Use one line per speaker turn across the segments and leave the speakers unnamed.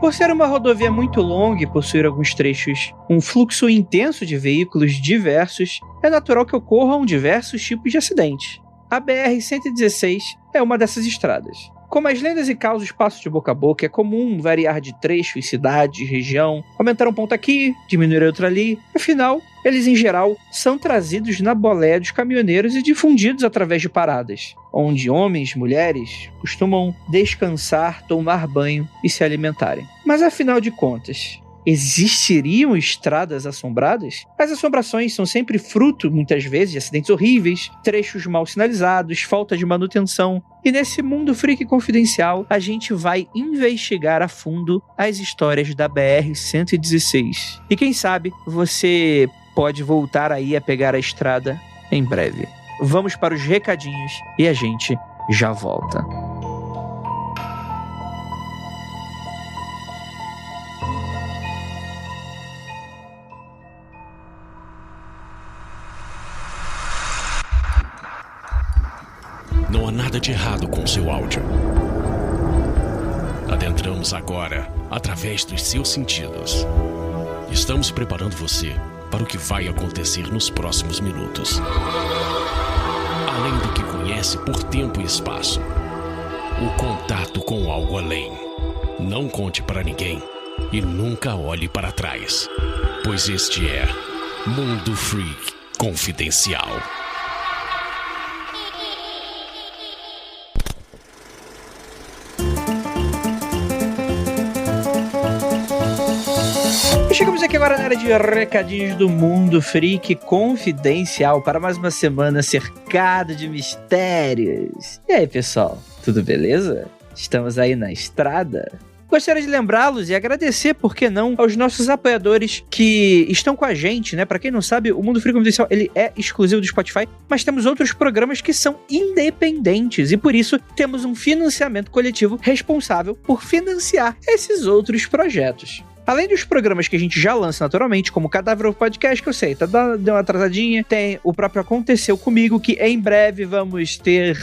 Por ser uma rodovia muito longa e possuir alguns trechos um fluxo intenso de veículos diversos, é natural que ocorram diversos tipos de acidentes. A BR-116 é uma dessas estradas. Como as lendas e causos passam de boca a boca, é comum variar de trecho e cidade, região, aumentar um ponto aqui, diminuir outro ali. Afinal, eles em geral são trazidos na boleia dos caminhoneiros e difundidos através de paradas, onde homens e mulheres costumam descansar, tomar banho e se alimentarem. Mas afinal de contas, existiriam estradas assombradas? As assombrações são sempre fruto, muitas vezes, de acidentes horríveis, trechos mal sinalizados, falta de manutenção. E nesse Mundo Freak Confidencial, a gente vai investigar a fundo as histórias da BR-116. E quem sabe, você pode voltar aí a pegar a estrada em breve. Vamos para os recadinhos e a gente já volta.
Não há nada de errado com seu áudio. Adentramos agora através dos seus sentidos. Estamos preparando você para o que vai acontecer nos próximos minutos. Além do que conhece por tempo e espaço, o contato com algo além. Não conte para ninguém e nunca olhe para trás, pois este é Mundo Freak Confidencial.
Chegamos aqui agora na área de recadinhos do Mundo Freak Confidencial para mais uma semana cercada de mistérios. E aí, pessoal, tudo beleza? Estamos aí na estrada? Gostaria de lembrá-los e agradecer, por que não, aos nossos apoiadores que estão com a gente, né? Pra quem não sabe, o Mundo Freak Confidencial, ele é exclusivo do Spotify, mas temos outros programas que são independentes e por isso temos um financiamento coletivo responsável por financiar esses outros projetos. Além dos programas que a gente já lança naturalmente, como o Cadáver Podcast, que eu sei, deu uma atrasadinha, tem o próprio Aconteceu Comigo, que em breve vamos ter...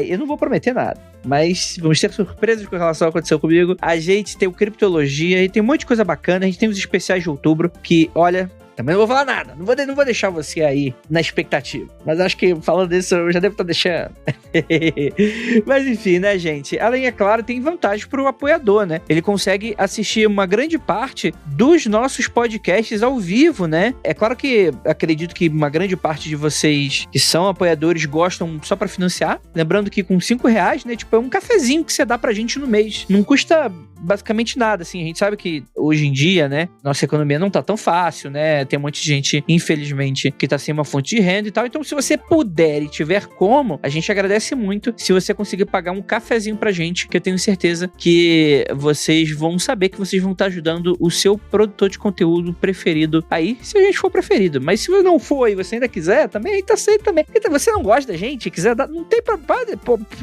eu não vou prometer nada, mas vamos ter surpresas com relação ao que aconteceu comigo. A gente tem o Criptologia e tem um monte de coisa bacana. A gente tem os especiais de outubro que, olha, também não vou falar nada. Não vou deixar você aí na expectativa. Mas acho que falando isso eu já devo estar deixando. Mas enfim, né, gente? Além, é claro, tem vantagem pro apoiador, né? Ele consegue assistir uma grande parte dos nossos podcasts ao vivo, né? É claro que acredito que uma grande parte de vocês que são apoiadores gostam só pra financiar. Lembrando que com R$5, né? Tipo, é um cafezinho que você dá pra gente no mês. Não custa basicamente nada, assim. A gente sabe que hoje em dia, né? Nossa economia não tá tão fácil, né? Tem um monte de gente, infelizmente, que tá sem uma fonte de renda e tal. Então, se você puder e tiver como, a gente agradece muito se você conseguir pagar um cafezinho pra gente, que eu tenho certeza que vocês vão saber que vocês vão estar ajudando o seu produtor de conteúdo preferido aí, se a gente for preferido. Mas se você não for e você ainda quiser, também aí tá certo também. Então, você não gosta da gente, quiser dar, não tem problema.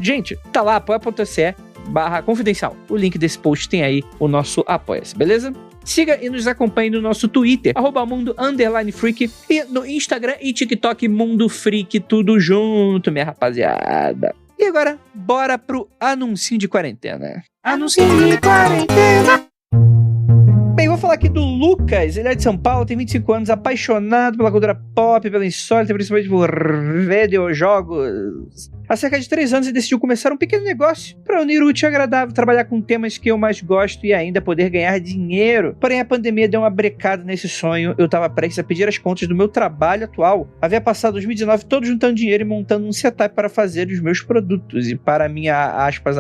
Gente, tá lá, apoia.se/confidencial. O link desse post tem aí o nosso Apoia-se, beleza? Siga e nos acompanhe no nosso Twitter, @mundo_freak, e no Instagram e TikTok, Mundo Freak, tudo junto, minha rapaziada. E agora, bora pro anuncinho de quarentena. Anuncinho de quarentena. Bem, vou falar aqui do Lucas, ele é de São Paulo, tem 25 anos, apaixonado pela cultura pop, pela insólita, principalmente por videojogos. Há cerca de 3 anos ele decidiu começar um pequeno negócio para unir o útil e agradável, trabalhar com temas que eu mais gosto e ainda poder ganhar dinheiro. Porém, a pandemia deu uma brecada nesse sonho. Eu estava prestes a pedir as contas do meu trabalho atual. Havia passado 2019 todo juntando dinheiro e montando um setup para fazer os meus produtos. E para minha aspas,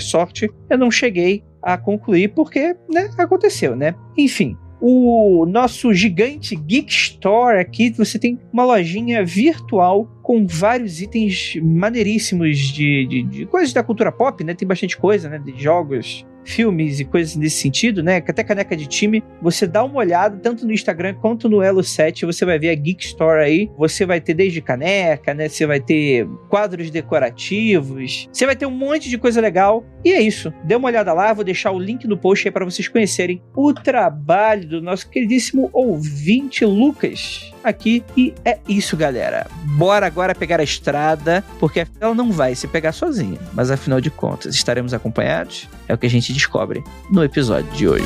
sorte, eu não cheguei a concluir porque, né, aconteceu, né? Enfim. O nosso gigante Geek Store aqui, você tem uma lojinha virtual com vários itens maneiríssimos de coisas da cultura pop, né? Tem bastante coisa, né? De jogos, filmes e coisas nesse sentido, né? Até caneca de time. Você dá uma olhada, tanto no Instagram quanto no Elo7, você vai ver a Geek Store aí. Você vai ter desde caneca, né? Você vai ter quadros decorativos. Você vai ter um monte de coisa legal E é isso. Dê uma olhada lá, vou deixar o link no post aí para vocês conhecerem o trabalho do nosso queridíssimo ouvinte Lucas aqui. E é isso, galera. Bora agora pegar a estrada, porque ela não vai se pegar sozinha, mas afinal de contas, estaremos acompanhados? É o que a gente descobre no episódio de hoje.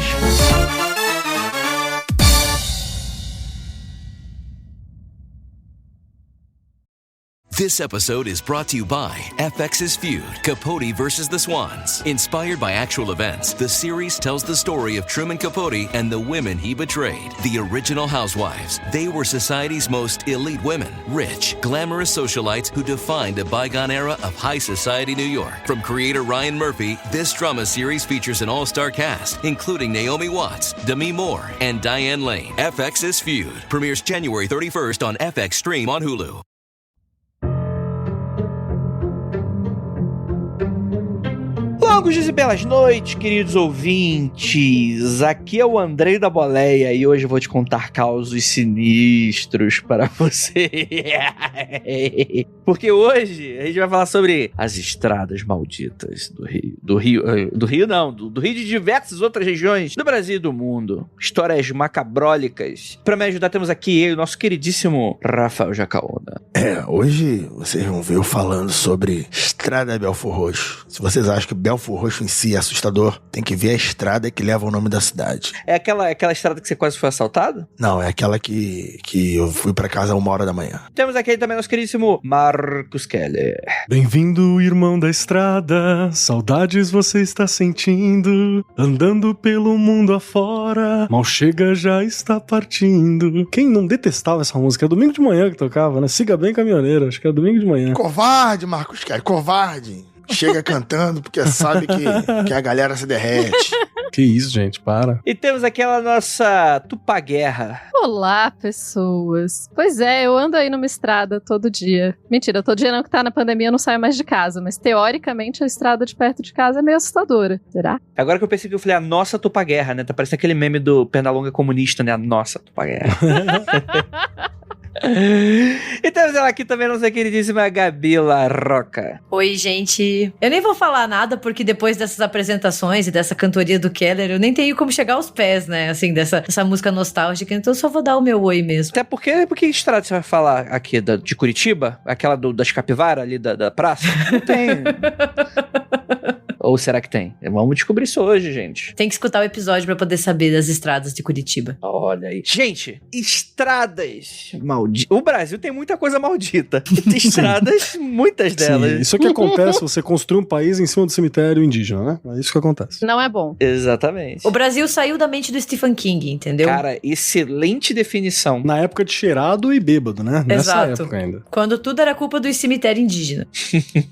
This episode is brought to you by FX's Feud, Capote versus the Swans. Inspired by actual events, the series tells the story of Truman Capote and the women he betrayed. The original housewives. They were society's most elite women. Rich, glamorous socialites who defined a bygone era of high society New York. From creator Ryan Murphy, this drama series features an all-star cast, including Naomi Watts, Demi Moore, and Diane Lane. FX's Feud premieres January 31st on FX Stream on Hulu.
Longos dias e belas noites, queridos ouvintes. Aqui é o Andrei da Boleia e hoje eu vou te contar causos sinistros para você. Porque hoje a gente vai falar sobre as estradas malditas do Rio. Do Rio e de diversas outras regiões do Brasil e do mundo. Histórias macabrólicas. Para me ajudar temos aqui o nosso queridíssimo Rafael Jacaúna.
Hoje vocês vão ver eu falando sobre Estrada Belfor Roxo. Se vocês acham que Belfor Roxo em si é assustador, tem que ver a estrada que leva o nome da cidade.
É aquela estrada que você quase foi assaltado?
Não, é aquela que eu fui pra casa 1h da manhã.
Temos aqui também nosso queridíssimo Marcos Keller.
Bem-vindo, irmão da estrada, saudades você está sentindo, andando pelo mundo afora, mal chega já está partindo. Quem não detestava essa música? É domingo de manhã que tocava, né? Siga bem, caminhoneiro, acho que é domingo de manhã.
Covarde, Marcos Keller, covarde. Chega cantando porque sabe que a galera se derrete.
Que isso, gente, para.
E temos aquela nossa Tupaguerra.
Olá, pessoas. Pois é, eu ando aí numa estrada todo dia. Mentira, todo dia não, que tá na pandemia eu não saio mais de casa, mas teoricamente a estrada de perto de casa é meio assustadora. Será?
Agora que eu pensei que eu falei a nossa Tupaguerra, né? Tá parecendo aquele meme do Pernalonga comunista, né? A nossa Tupaguerra. E temos ela aqui também, nossa queridíssima Gabi Larroca.
Oi, gente. Eu nem vou falar nada, porque depois dessas apresentações e dessa cantoria do Keller, eu nem tenho como chegar aos pés, né? Assim, dessa música nostálgica. Então eu só vou dar o meu oi mesmo.
Até porque estrada você vai falar aqui de Curitiba? Aquela das capivaras ali da praça? Não tem. Ou será que tem? Vamos descobrir isso hoje, gente.
Tem que escutar o episódio pra poder saber das estradas de Curitiba.
Olha aí. Gente, estradas malditas. O Brasil tem muita coisa maldita. Estradas, muitas delas.
Sim, isso que acontece, você construir um país em cima do cemitério indígena, né? É isso que acontece.
Não é bom.
Exatamente.
O Brasil saiu da mente do Stephen King, entendeu?
Cara, excelente definição.
Na época de cheirado e bêbado, né?
Exato.
Nessa época ainda.
Quando tudo era culpa do cemitério indígena.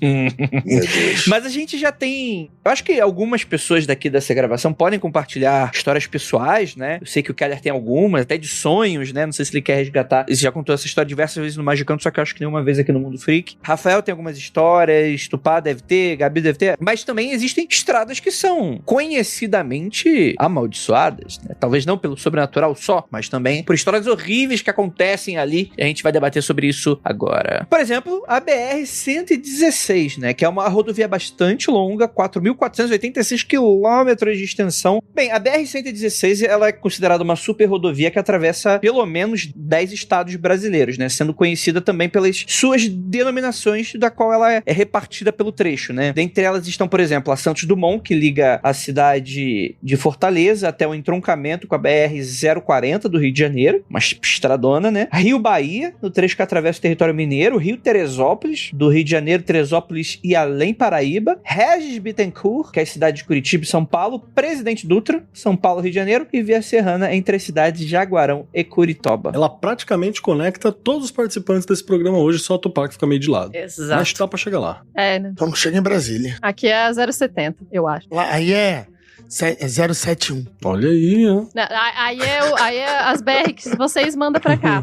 Meu Deus.
Mas a gente já tem... Eu acho que algumas pessoas daqui dessa gravação podem compartilhar histórias pessoais, né? Eu sei que o Keller tem algumas, até de sonhos, né? Não sei se ele quer resgatar. Ele já contou essa história diversas vezes no Magicanto, só que eu acho que nenhuma vez aqui no Mundo Freak. Rafael tem algumas histórias, Tupá deve ter, Gabi deve ter. Mas também existem estradas que são conhecidamente amaldiçoadas, né? Talvez não pelo sobrenatural só, mas também por histórias horríveis que acontecem ali. E a gente vai debater sobre isso agora. Por exemplo, a BR-116, né? Que é uma rodovia bastante longa, 4.486 quilômetros de extensão. Bem, a BR-116 ela é considerada uma super rodovia que atravessa pelo menos 10 estados brasileiros, né? Sendo conhecida também pelas suas denominações, da qual ela é repartida pelo trecho, né? Dentre elas estão, por exemplo, a Santos Dumont, que liga a cidade de Fortaleza até o entroncamento com a BR-040 do Rio de Janeiro, uma estradona, né? Rio Bahia, no trecho que atravessa o território mineiro, Rio Teresópolis, do Rio de Janeiro, Teresópolis e além Paraíba, Regis Bittencourt, que é a cidade de Curitiba e São Paulo, Presidente Dutra, São Paulo, Rio de Janeiro, e Via Serrana entre as cidades de Jaguarão e Curitiba.
Ela praticamente conecta todos os participantes desse programa hoje, só a Tupá que fica meio de lado.
Exato.
Mas dá pra chegar lá.
É, né?
Então chega em Brasília.
Aqui é a 070, eu acho.
Lá, aí é É 071.
Olha aí, ó.
Não, aí é as BR que vocês mandam pra cá.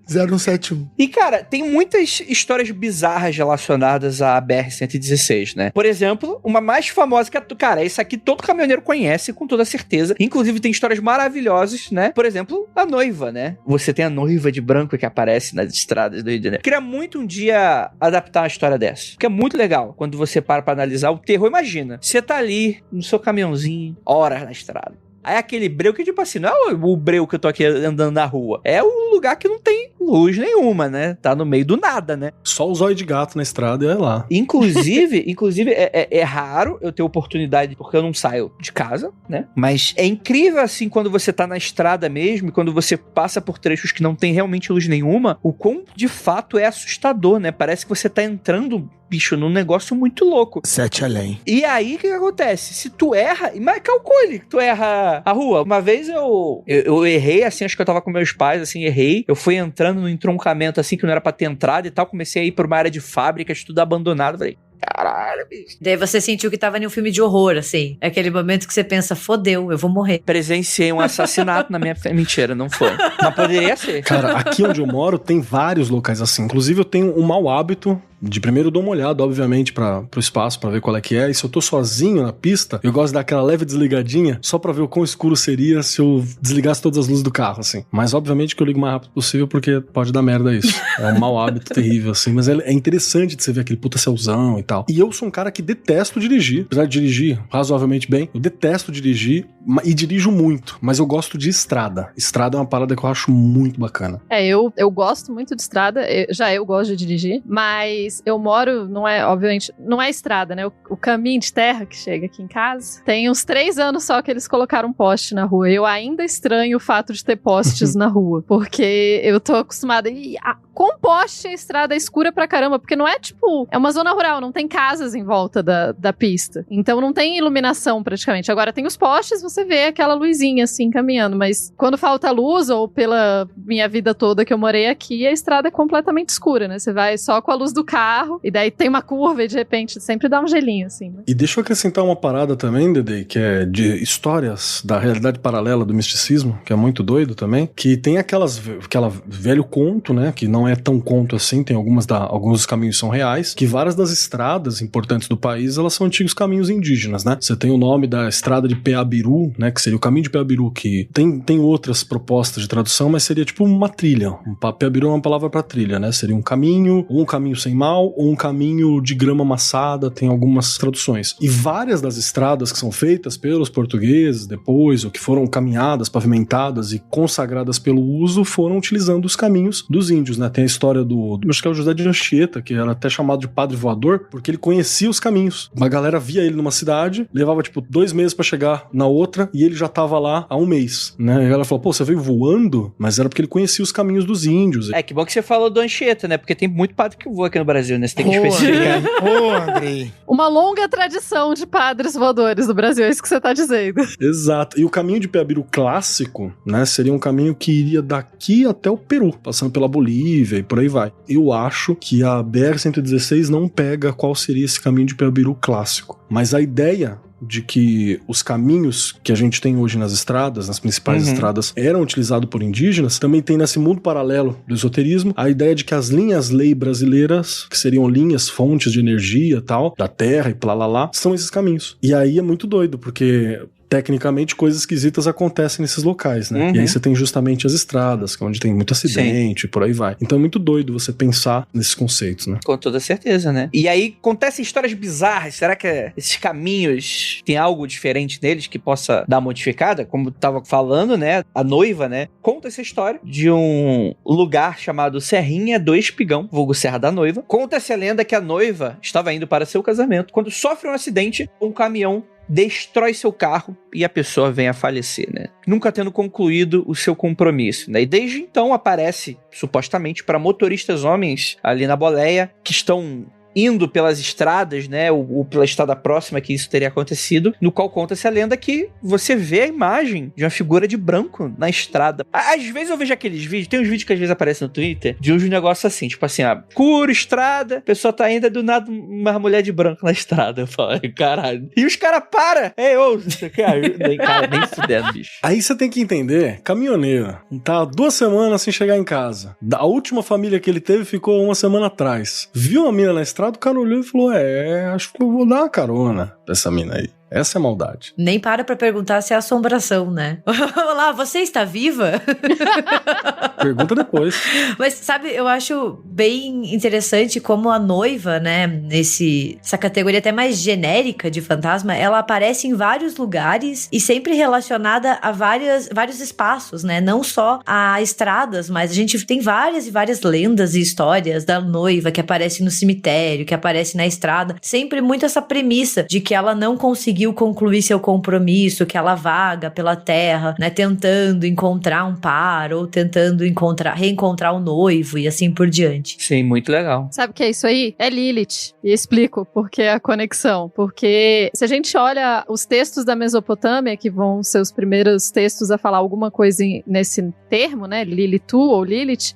0171.
E, cara, tem muitas histórias bizarras relacionadas à BR-116, né? Por exemplo, uma mais famosa que cara, essa aqui todo caminhoneiro conhece com toda certeza. Inclusive, tem histórias maravilhosas, né? Por exemplo, a noiva, né? Você tem a noiva de branco que aparece nas estradas do Rio de Janeiro. Queria muito um dia adaptar uma história dessa. Porque é muito legal quando você para pra analisar o terror. Imagina, você tá ali no seu caminhãozinho, horas na estrada. Aí aquele breu que, tipo assim, não é o breu que eu tô aqui andando na rua. É um lugar que não tem luz nenhuma, né? Tá no meio do nada, né?
Só o zóio de gato na estrada e é lá.
Inclusive é raro eu ter oportunidade, porque eu não saio de casa, né? Mas é incrível, assim, quando você tá na estrada mesmo, e quando você passa por trechos que não tem realmente luz nenhuma, o quão, de fato, é assustador, né? Parece que você tá entrando, bicho, num negócio muito louco.
7 além.
E aí, o que acontece? Se tu erra, mas calcule, tu erra a rua. Uma vez eu errei, assim, acho que eu tava com meus pais, assim, errei. Eu fui entrando no entroncamento, assim, que não era pra ter entrada e tal. Comecei a ir pra uma área de fábricas, tudo abandonado. Falei, caralho, bicho.
Daí você sentiu que tava em um filme de horror, assim. É aquele momento que você pensa, fodeu, eu vou morrer.
Presenciei um assassinato na minha... Mentira, não foi. Mas poderia ser.
Cara, aqui onde eu moro tem vários locais assim. Inclusive eu tenho um mau hábito de primeiro eu dou uma olhada, obviamente, pro espaço, pra ver qual é que é. E se eu tô sozinho na pista, eu gosto de dar aquela leve desligadinha, só pra ver o quão escuro seria se eu desligasse todas as luzes do carro, assim. Mas, obviamente, que eu ligo o mais rápido possível, porque pode dar merda isso. É um mau hábito terrível, assim. Mas é interessante de você ver aquele puta céuzão e tal. E eu sou um cara que detesto dirigir. Apesar de dirigir razoavelmente bem, eu detesto dirigir e dirijo muito. Mas eu gosto de estrada. Estrada é uma parada que eu acho muito bacana.
Eu gosto muito de estrada. Eu gosto de dirigir, mas eu moro, obviamente, não é estrada, né? O caminho de terra que chega aqui em casa. Tem uns 3 anos só que eles colocaram um poste na rua. Eu ainda estranho o fato de ter postes na rua, porque eu tô acostumada. E com poste a estrada é escura pra caramba, porque não é tipo, é uma zona rural, não tem casas em volta da pista. Então não tem iluminação praticamente. Agora tem os postes, você vê aquela luzinha assim caminhando, mas quando falta luz, ou pela minha vida toda que eu morei aqui, a estrada é completamente escura, né? Você vai só com a luz do carro, e daí tem uma curva e de repente sempre dá um gelinho, assim. Né?
E deixa eu acrescentar uma parada também, Dedê, que é de histórias da realidade paralela do misticismo, que é muito doido também, que tem aquela velho conto, né, que não é tão conto assim, tem alguns dos caminhos são reais, que várias das estradas importantes do país, elas são antigos caminhos indígenas, né? Você tem o nome da estrada de Peabiru, né, que seria o caminho de Peabiru, que tem outras propostas de tradução, mas seria tipo uma trilha. Peabiru é uma palavra pra trilha, né? Seria um caminho, ou um caminho sem mal, ou um caminho de grama amassada, tem algumas traduções. E várias das estradas que são feitas pelos portugueses depois, ou que foram caminhadas, pavimentadas e consagradas pelo uso, foram utilizando os caminhos dos índios, né? Tem a história acho que é o José de Anchieta, que era até chamado de padre voador, porque ele conhecia os caminhos. Uma galera via ele numa cidade, levava tipo 2 meses pra chegar na outra, e ele já tava lá há 1 mês, né? E ela falou, pô, você veio voando? Mas era porque ele conhecia os caminhos dos índios.
É, que bom que você falou do Anchieta, né? Porque tem muito padre que voa aqui no Brasil, né? Você tem que especificar.
Ô, Andrei.
Uma longa tradição de padres voadores no Brasil, é isso que você tá dizendo.
Exato. E o caminho de Peabiru clássico, né, seria um caminho que iria daqui até o Peru, passando pela Bolívia e por aí vai. Eu acho que a BR-116 não pega qual seria esse caminho de Peabiru clássico. Mas a ideia de que os caminhos que a gente tem hoje nas estradas, nas principais estradas, eram utilizados por indígenas, também tem nesse mundo paralelo do esoterismo a ideia de que as linhas-lei brasileiras, que seriam linhas, fontes de energia tal, da terra e plá, são esses caminhos. E aí é muito doido, porque tecnicamente coisas esquisitas acontecem nesses locais, né? E aí você tem justamente as estradas, que é onde tem muito acidente, por aí vai. Então é muito doido você pensar nesses conceitos, né?
Com toda certeza, né? E aí acontecem histórias bizarras. Será que esses caminhos tem algo diferente neles que possa dar modificada? Como eu tava falando, né? A noiva, né? Conta essa história de um lugar chamado Serrinha do Espigão, vulgo Serra da Noiva. Conta-se a lenda que a noiva estava indo para seu casamento quando sofre um acidente, um caminhão destrói seu carro e a pessoa vem a falecer, né? Nunca tendo concluído o seu compromisso, né? E desde então aparece, supostamente, para motoristas homens ali na boleia que estão indo pelas estradas, né, ou pela estrada próxima que isso teria acontecido, no qual conta-se a lenda que você vê a imagem de uma figura de branco na estrada. Às vezes eu vejo aqueles vídeos, tem uns vídeos que às vezes aparecem no Twitter, de uns negócios assim, tipo assim, cura, estrada, a pessoa tá indo, do nada uma mulher de branco na estrada. Eu falo, caralho. E os caras param! Cara, nem fudendo, bicho.
Aí você tem que entender, caminhoneiro, tá 2 semanas sem chegar em casa. A última família que ele teve ficou 1 semana atrás. Viu uma mina na estrada, o cara olhou e falou, acho que eu vou dar uma carona pra essa mina aí. Essa é a maldade.
Nem para perguntar se é assombração, né? Olá, você está viva?
Pergunta depois.
Mas, sabe, eu acho bem interessante como a noiva, né, essa categoria até mais genérica de fantasma, ela aparece em vários lugares e sempre relacionada a vários espaços, né? Não só a estradas, mas a gente tem várias e várias lendas e histórias da noiva que aparece no cemitério, que aparece na estrada. Sempre muito essa premissa de que ela não conseguiu concluir seu compromisso, que ela vaga pela terra, né, tentando encontrar um par ou tentando reencontrar o noivo e assim por diante.
Sim, muito legal.
Sabe o que é isso aí? É Lilith. E explico por que a conexão. Porque se a gente olha os textos da Mesopotâmia, que vão ser os primeiros textos a falar alguma coisa nesse termo, né, Lilitu ou Lilith,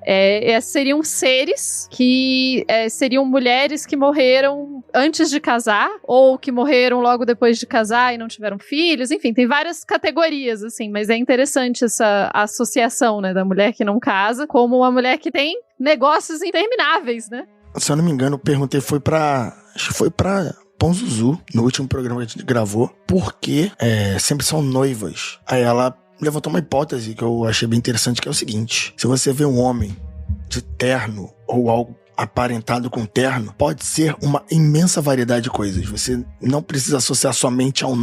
seriam seres que seriam mulheres que morreram antes de casar ou que morreram logo depois de casar e não tiveram filhos, enfim, tem várias categorias, assim, mas é interessante essa associação, né, da mulher que não casa como uma mulher que tem negócios intermináveis, né?
Se eu não me engano, eu perguntei, acho que foi pra Ponzuzu, no último programa que a gente gravou, porque sempre são noivas. Aí ela levantou uma hipótese que eu achei bem interessante, que é o seguinte: se você vê um homem de terno ou algo aparentado com terno, pode ser uma imensa variedade de coisas. Você não precisa associar somente ao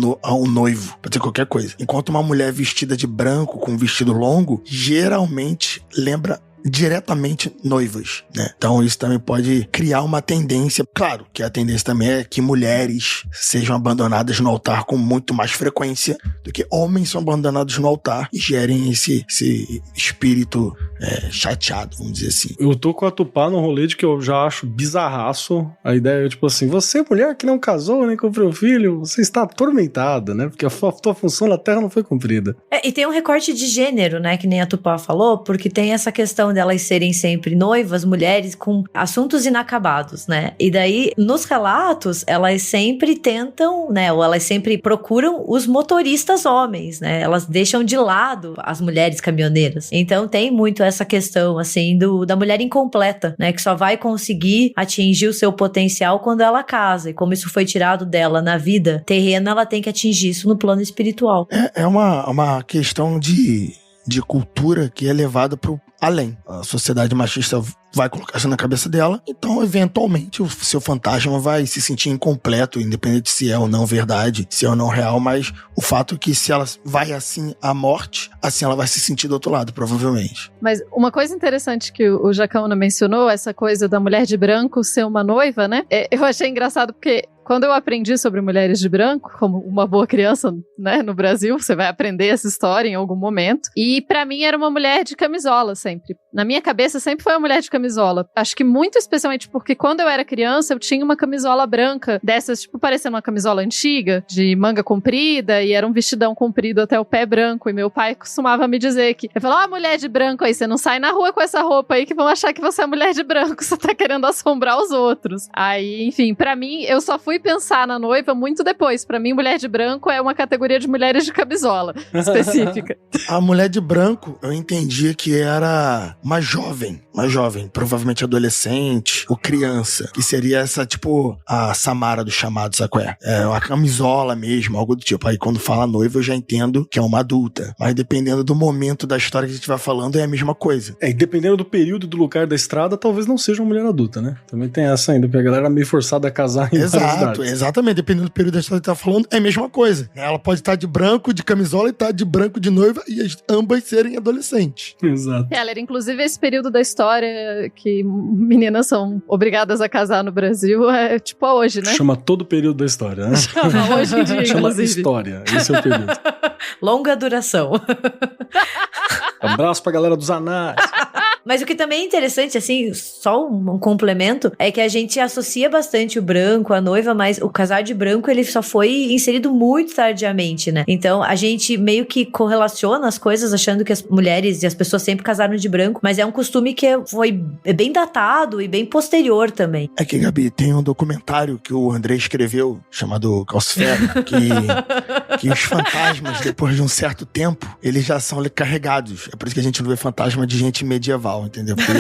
noivo, pode ser qualquer coisa. Enquanto uma mulher vestida de branco com um vestido longo, geralmente lembra diretamente noivas, né? Então isso também pode criar uma tendência. Claro que a tendência também é que mulheres sejam abandonadas no altar com muito mais frequência do que homens são abandonados no altar e gerem esse espírito chateado, vamos dizer assim.
Eu tô com a Tupá no rolê de que eu já acho bizarraço. A ideia é tipo assim, você mulher que não casou nem comprou filho, você está atormentada, né? Porque a tua função na Terra não foi cumprida.
E tem um recorte de gênero, né? Que nem a Tupá falou, porque tem essa questão delas serem sempre noivas, mulheres com assuntos inacabados, né? E daí, nos relatos, elas sempre tentam, né? Ou elas sempre procuram os motoristas homens, né? Elas deixam de lado as mulheres caminhoneiras. Então tem muito essa questão, assim, da mulher incompleta, né? Que só vai conseguir atingir o seu potencial quando ela casa. E como isso foi tirado dela na vida terrena, ela tem que atingir isso no plano espiritual.
É uma questão de cultura que é levada pro além. A sociedade machista vai colocar isso na cabeça dela, então eventualmente o seu fantasma vai se sentir incompleto, independente se é ou não verdade, se é ou não real, mas o fato é que se ela vai assim à morte, assim ela vai se sentir do outro lado, provavelmente.
Mas uma coisa interessante que o Jacaúna mencionou, essa coisa da mulher de branco ser uma noiva, né? Eu achei engraçado porque quando eu aprendi sobre mulheres de branco, como uma boa criança, né, no Brasil, você vai aprender essa história em algum momento. E pra mim era uma mulher de camisola sempre. Na minha cabeça sempre foi uma mulher de camisola. Acho que muito especialmente porque quando eu era criança eu tinha uma camisola branca, dessas tipo parecendo uma camisola antiga, de manga comprida, e era um vestidão comprido até o pé branco. E meu pai costumava me dizer que, eu falava, mulher de branco aí, você não sai na rua com essa roupa aí que vão achar que você é mulher de branco, você tá querendo assombrar os outros. Aí, enfim, pra mim, eu só fui pensar na noiva muito depois. Pra mim, mulher de branco é uma categoria de mulheres de camisola específica.
A mulher de branco, eu entendia que era uma jovem, provavelmente adolescente ou criança, que seria essa, tipo, a Samara do chamado, sabe qual é? É uma camisola mesmo, algo do tipo. Aí quando fala noiva, eu já entendo que é uma adulta. Mas dependendo do momento da história que a gente vai falando, é a mesma coisa.
E dependendo do período e do lugar da estrada, talvez não seja uma mulher adulta, né? Também tem essa ainda, porque a galera é meio forçada a casar em
Exato, exatamente. Dependendo do período da história que a gente tá falando, é a mesma coisa. Ela pode estar de branco, de camisola, e estar de branco de noiva, e ambas serem adolescentes.
Exato.
Keller, inclusive esse período da história que meninas são obrigadas a casar no Brasil é tipo a hoje, né?
Chama todo o período da história, né?
Chama hoje em dia,
Chama
inclusive.
história, esse é o período.
Longa duração.
Abraço pra galera dos anais.
Mas o que também é interessante, assim, só um complemento, é que a gente associa bastante o branco, a noiva, mas o casar de branco, ele só foi inserido muito tardiamente, né? Então, a gente meio que correlaciona as coisas achando que as mulheres e as pessoas sempre casaram de branco, mas é um costume que foi bem datado e bem posterior também.
É que, Gabi, tem um documentário que o André escreveu, chamado Calcifero, que os fantasmas, depois de um certo tempo, eles já são carregados. É por isso que a gente não vê fantasma de gente medieval, entendeu? Porque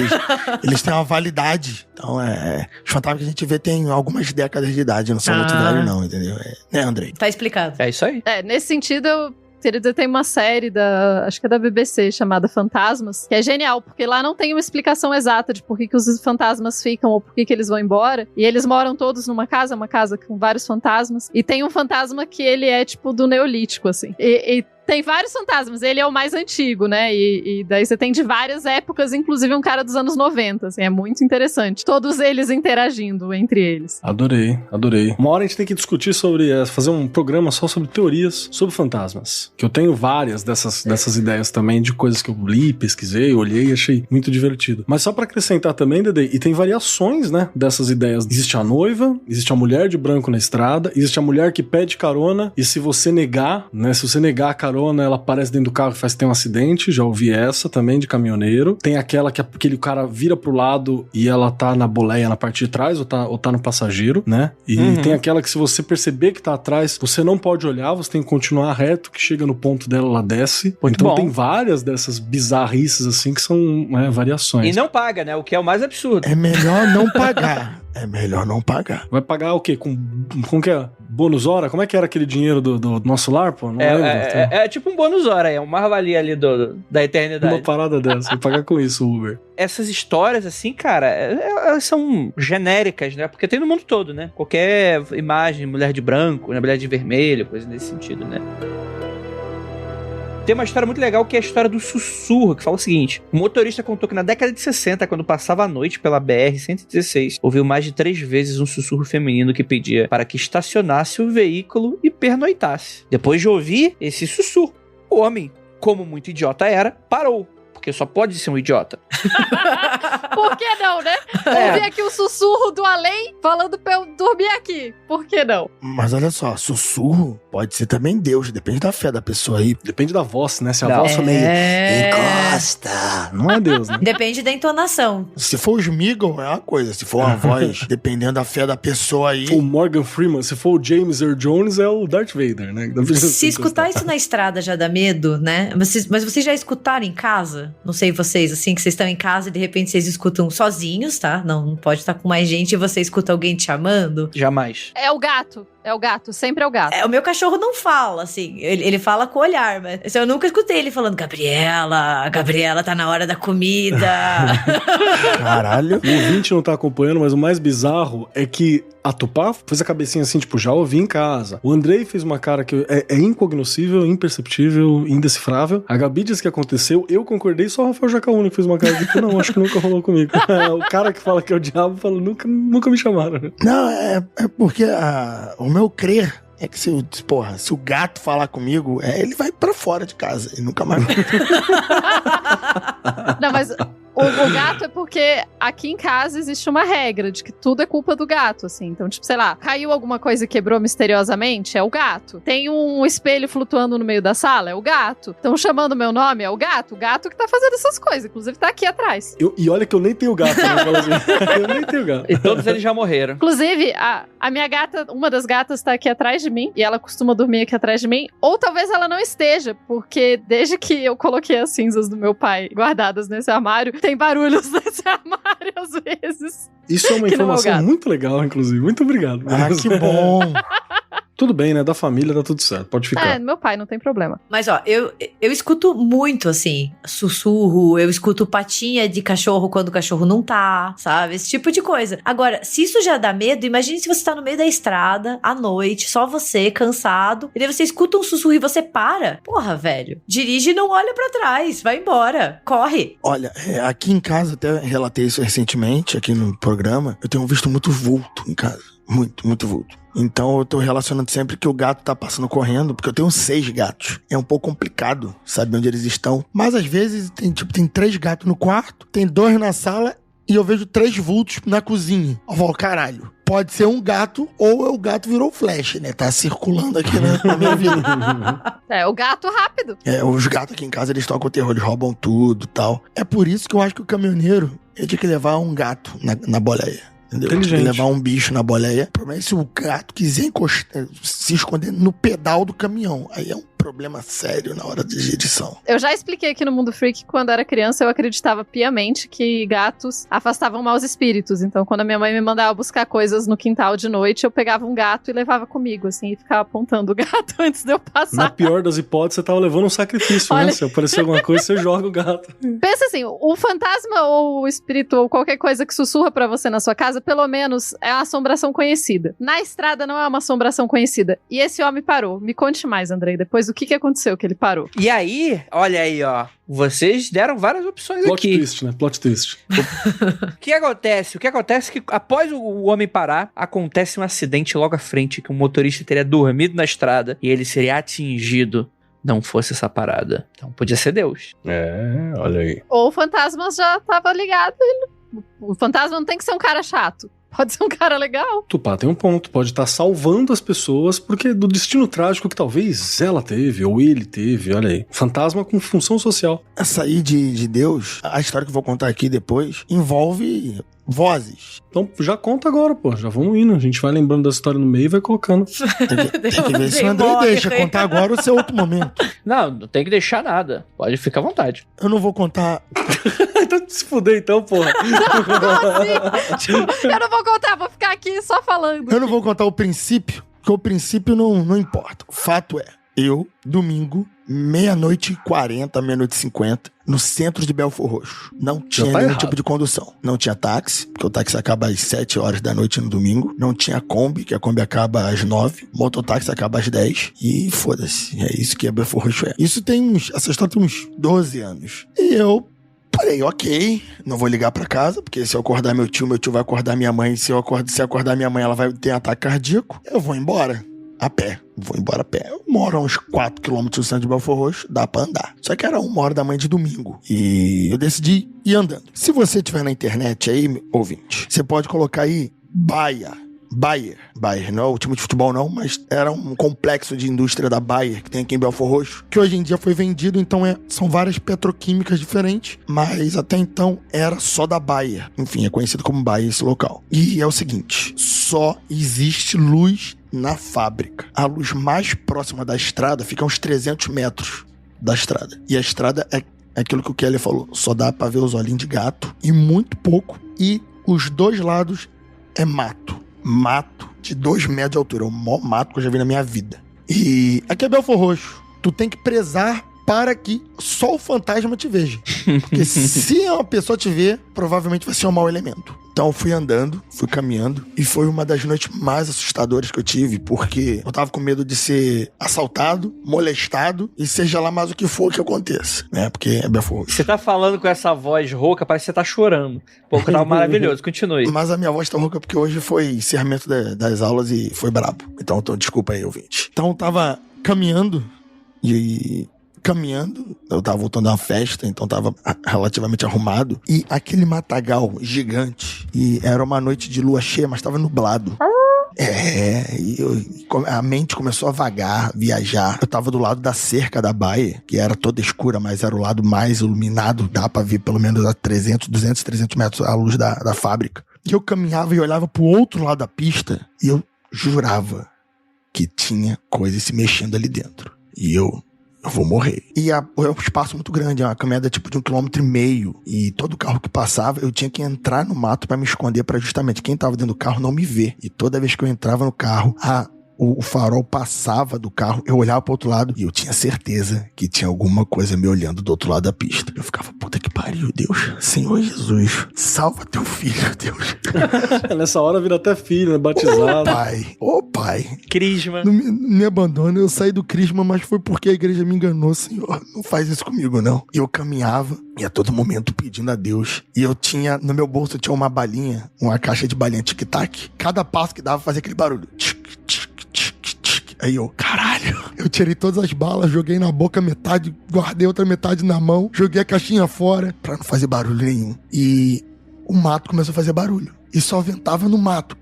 eles têm uma validade. Então, os fantasmas que a gente vê têm algumas décadas de idade, não são muito velhos não, entendeu? Né, André?
Tá explicado.
É isso aí.
Nesse sentido, eu queria dizer, tem uma série acho que é da BBC, chamada Fantasmas, que é genial, porque lá não tem uma explicação exata de por que os fantasmas ficam ou por que eles vão embora, e eles moram todos numa casa, uma casa com vários fantasmas, e tem um fantasma que ele é tipo do Neolítico, assim, e tem vários fantasmas, ele é o mais antigo, né? E daí você tem de várias épocas, inclusive um cara dos anos 90, assim, é muito interessante. Todos eles interagindo entre eles.
Adorei. Uma hora a gente tem que discutir fazer um programa só sobre teorias sobre fantasmas. Que eu tenho várias dessas ideias também, de coisas que eu li, pesquisei, olhei e achei muito divertido. Mas só pra acrescentar também, Dedê, e tem variações, né, dessas ideias. Existe a noiva, existe a mulher de branco na estrada, existe a mulher que pede carona, e se você negar, né, se você negar a carona, ela aparece dentro do carro e faz ter um acidente, já ouvi essa também, de caminhoneiro. Tem aquela que aquele cara vira pro lado e ela tá na boleia na parte de trás, ou tá no passageiro, né? E tem aquela que se você perceber que tá atrás, você não pode olhar, você tem que continuar reto, que chega no ponto dela, ela desce.
Muito
então
bom.
Tem várias dessas bizarrices assim, que são variações.
E não paga, né? O que é o mais absurdo.
É melhor não pagar.
Vai pagar o quê? Com que é? Bônus hora? Como é que era aquele dinheiro do nosso lar, pô? Não lembro.
É tipo um bônus hora, é uma valia ali da eternidade.
Uma parada dessa, vai pagar com isso o Uber.
Essas histórias, assim, cara, elas são genéricas, né? Porque tem no mundo todo, né? Qualquer imagem, mulher de branco, né? Mulher de vermelho, coisa nesse sentido, né? Tem uma história muito legal que é a história do sussurro, que fala o seguinte: o motorista contou que na década de 60, quando passava a noite pela BR-116, ouviu mais de 3 vezes um sussurro feminino que pedia para que estacionasse o veículo e pernoitasse. Depois de ouvir esse sussurro, o homem, como muito idiota era, parou. Porque só pode ser um idiota.
Por que não, né? Ouvir aqui o sussurro do além falando pra eu dormir aqui. Por que não?
Mas olha só, sussurro pode ser também Deus, depende da fé da pessoa aí.
Depende da voz, né? Se a voz for meio encosta, não é Deus, né?
Depende da entonação.
Se for o Smeagol, é uma coisa. Se for uma voz, dependendo da fé da pessoa aí...
O Morgan Freeman, se for o James Earl Jones, é o Darth Vader, né?
Se escutar isso na estrada já dá medo, né? Mas vocês já escutaram em casa? Não sei vocês, assim, que vocês estão em casa e de repente vocês escutam sozinhos, tá? Não pode estar com mais gente e você escuta alguém te chamando.
Jamais.
É o gato, sempre é o gato.
O meu cachorro não fala, assim, ele fala com o olhar, mas eu nunca escutei ele falando: Gabriela, tá na hora da comida.
Caralho.
O ouvinte não tá acompanhando, mas o mais bizarro é que a Tupá fez a cabecinha assim, tipo, já ouvi em casa. O Andrei fez uma cara que é incognoscível, imperceptível, indecifrável. A Gabi disse que aconteceu, eu concordei, só o Rafael Jacaúna que fez uma cara de tipo, não, acho que nunca rolou comigo. O cara que fala que é o diabo fala, nunca me chamaram.
Não, é porque o meu crer é que se o gato falar comigo, ele vai pra fora de casa e nunca mais.
Não, mas o gato é porque aqui em casa existe uma regra de que tudo é culpa do gato, assim. Então, tipo, sei lá, caiu alguma coisa e quebrou misteriosamente, é o gato. Tem um espelho flutuando no meio da sala, é o gato. Estão chamando meu nome, é o gato. O gato que tá fazendo essas coisas, inclusive tá aqui atrás.
E olha que eu nem tenho gato, né? Assim. Eu nem tenho gato.
E todos eles já morreram.
Inclusive, a minha gata, uma das gatas tá aqui atrás de mim, e ela costuma dormir aqui atrás de mim, ou talvez ela não esteja, porque desde que eu coloquei as cinzas do meu pai guardadas nesse armário, tem barulhos nesse armário às vezes.
Isso é uma informação muito legal, inclusive. Muito obrigado.
Que bom.
Tudo bem, né? Da família tá tudo certo. Pode ficar.
Meu pai, não tem problema.
Mas, ó, eu escuto muito, assim, sussurro, eu escuto patinha de cachorro quando o cachorro não tá, sabe? Esse tipo de coisa. Agora, se isso já dá medo, imagine se você tá no meio da estrada, à noite, só você, cansado, e daí você escuta um sussurro e você para. Porra, velho. Dirige e não olha pra trás. Vai embora. Corre.
Olha, aqui em casa, até relatei isso recentemente, aqui no programa, eu tenho visto muito vulto em casa. muito vulto. Então eu tô relacionando sempre que o gato tá passando correndo, porque eu tenho 6 gatos. É um pouco complicado saber onde eles estão. Mas às vezes tem 3 gatos no quarto, tem 2 na sala e eu vejo 3 vultos na cozinha. Eu falo, caralho, pode ser um gato ou o gato virou flash, né? Tá circulando aqui na minha vida.
É, o gato rápido.
Os gatos aqui em casa, eles tocam o terror, eles roubam tudo e tal. É por isso que eu acho que o caminhoneiro, ele tinha que levar um gato na boleia. Entendeu? Tinha que levar um bicho na boleia. O problema é se o gato quiser se esconder no pedal do caminhão. Aí é um problema sério na hora de edição.
Eu já expliquei aqui no Mundo Freak que quando era criança eu acreditava piamente que gatos afastavam maus espíritos. Então quando a minha mãe me mandava buscar coisas no quintal de noite, eu pegava um gato e levava comigo, assim, e ficava apontando o gato antes de eu passar.
Na pior das hipóteses, você tava levando um sacrifício, né? Se aparecer alguma coisa, você joga o gato.
Pensa assim, o fantasma ou o espírito ou qualquer coisa que sussurra pra você na sua casa, pelo menos é uma assombração conhecida. Na estrada não é uma assombração conhecida. E esse homem parou. Me conte mais, Andrei, depois o que aconteceu que ele parou?
E aí, olha aí, ó. Vocês deram várias opções
Plot
aqui.
twist, né? Plot twist.
O que acontece? O que acontece é que após o homem parar, acontece um acidente logo à frente, que o motorista teria dormido na estrada e ele seria atingido. Não fosse essa parada. Então podia ser Deus.
É, olha aí.
Ou o fantasma já tava ligado. O fantasma não tem que ser um cara chato. Pode ser um cara legal.
Tupá tem um ponto, pode estar salvando as pessoas porque do destino trágico que talvez ela teve ou ele teve, olha aí. Fantasma com função social.
Essa aí de Deus, a história que eu vou contar aqui depois, envolve vozes.
Então já conta agora, pô, já vamos indo. A gente vai lembrando da história no meio e vai colocando.
Tem que ver se o André deixa contar agora o seu outro momento.
Não tem que deixar nada. Pode ficar à vontade.
Eu não vou contar...
Então se fuder então, porra.
Eu não vou contar, vou ficar aqui só falando.
Eu não vou contar o princípio, porque o princípio não importa. O fato é, eu, domingo, 00:40, 00:50, no centro de Belford Roxo. Não tinha nenhum tipo de condução. Não tinha táxi, porque o táxi acaba às 7 horas da noite no domingo. Não tinha Kombi, que a Kombi acaba às 9. Mototáxi acaba às 10. E foda-se, é isso que a Belford Roxo é. Essa história tem uns 12 anos. E eu falei, ok, não vou ligar pra casa, porque se eu acordar meu tio vai acordar minha mãe. Se acordar minha mãe, ela vai ter ataque cardíaco. Eu vou embora. A pé. Vou embora a pé. Eu moro a uns 4 km do centro de Belford Roxo, dá pra andar. Só que era 1h de domingo. E eu decidi ir andando. Se você tiver na internet aí, ouvinte, você pode colocar aí Bayer, não é o time de futebol não, mas era um complexo de indústria da Bayer que tem aqui em Belford Roxo, que hoje em dia foi vendido, então são várias petroquímicas diferentes, mas até então era só da Bayer. Enfim, é conhecido como Bayer esse local. E é o seguinte, só existe luz na fábrica. A luz mais próxima da estrada fica a uns 300 metros da estrada. E a estrada é aquilo que o Kelly falou, só dá pra ver os olhinhos de gato e muito pouco. E os dois lados é mato de 2 metros de altura. É o maior mato que eu já vi na minha vida. E aqui é Belford Roxo. Tu tem que prezar para que só o fantasma te veja. Porque se uma pessoa te ver, provavelmente vai ser um mau elemento. Então eu fui andando, fui caminhando, e foi uma das noites mais assustadoras que eu tive, porque eu tava com medo de ser assaltado, molestado, e seja lá mais o que for que aconteça, né? Porque é Belford Roxo.
Você tá falando com essa voz rouca, parece que você tá chorando. Pô, que tava maravilhoso, continue.
Mas a minha voz tá rouca porque hoje foi encerramento das aulas e foi brabo. Então desculpa aí, ouvinte. Então eu tava caminhando, eu tava voltando a uma festa, então tava relativamente arrumado, e aquele matagal gigante, e era uma noite de lua cheia, mas tava nublado. A mente começou a vagar, viajar. Eu tava do lado da cerca da Bayer, que era toda escura, mas era o lado mais iluminado, dá pra ver pelo menos a 200, 300 metros a luz da fábrica. E eu caminhava e olhava pro outro lado da pista, e eu jurava que tinha coisa se mexendo ali dentro. E eu vou morrer. E é um espaço muito grande, é uma caminhada tipo de 1,5 km. E todo carro que passava, eu tinha que entrar no mato pra me esconder, pra justamente quem tava dentro do carro não me ver. E toda vez que eu entrava no carro, a o farol passava do carro, eu olhava pro outro lado e eu tinha certeza que tinha alguma coisa me olhando do outro lado da pista. Eu ficava, puta que pariu, Deus, Senhor Jesus, salva teu filho, Deus.
Nessa hora vira até filho, né? Batizado.
Ô pai,
Crisma.
não me abandona, eu saí do crisma, mas foi porque a igreja me enganou, Senhor, não faz isso comigo não. E eu caminhava e a todo momento pedindo a Deus. E eu tinha, no meu bolso tinha uma balinha, uma caixa de balinha tic-tac. Cada passo que dava fazia aquele barulho. Aí eu, caralho, eu tirei todas as balas, joguei na boca metade, guardei outra metade na mão, joguei a caixinha fora pra não fazer barulho nenhum. E o mato começou a fazer barulho. E só ventava no mato.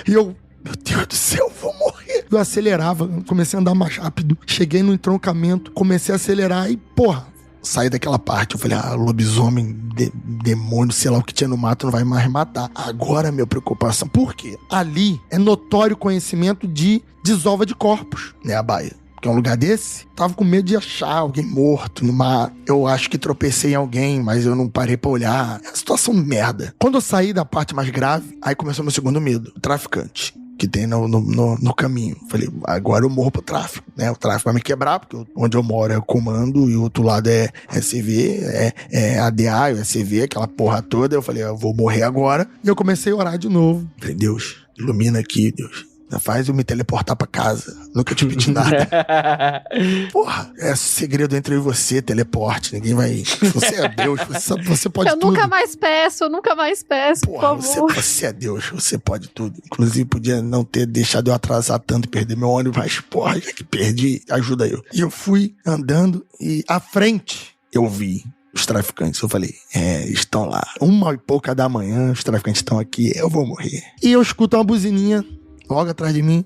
E eu, meu Deus do céu, eu vou morrer. Eu acelerava, comecei a andar mais rápido. Cheguei no entroncamento, comecei a acelerar e, porra, saí daquela parte. Eu falei, lobisomem, demônio, sei lá o que tinha no mato, não vai mais matar. Agora a minha preocupação. Por quê? Ali é notório conhecimento de desova de corpos, né, a Baia? Porque é um lugar desse, tava com medo de achar alguém morto no mar. Eu acho que tropecei em alguém, mas eu não parei pra olhar. É uma situação merda. Quando eu saí da parte mais grave, aí começou meu segundo medo. O traficante que tem no caminho. Falei, agora eu morro pro tráfico, né? O tráfico vai me quebrar, porque onde eu moro é o comando e o outro lado é CV, é ADA, é CV, aquela porra toda. Eu falei, eu vou morrer agora. E eu comecei a orar de novo. Falei, Deus, ilumina aqui, Deus. Faz eu me teleportar pra casa. Nunca te pedi nada. Porra, é segredo entre eu e você, teleporte. Ninguém vai... Você é Deus, você pode tudo.
Eu nunca mais peço,
Porra,
por favor.
Você é Deus, você pode tudo. Inclusive, podia não ter deixado eu atrasar tanto e perder meu ônibus, mas, porra, já que perdi, ajuda eu. E eu fui andando e à frente eu vi os traficantes. Eu falei, estão lá. 1h pouca da manhã, os traficantes estão aqui, eu vou morrer. E eu escuto uma buzininha logo atrás de mim.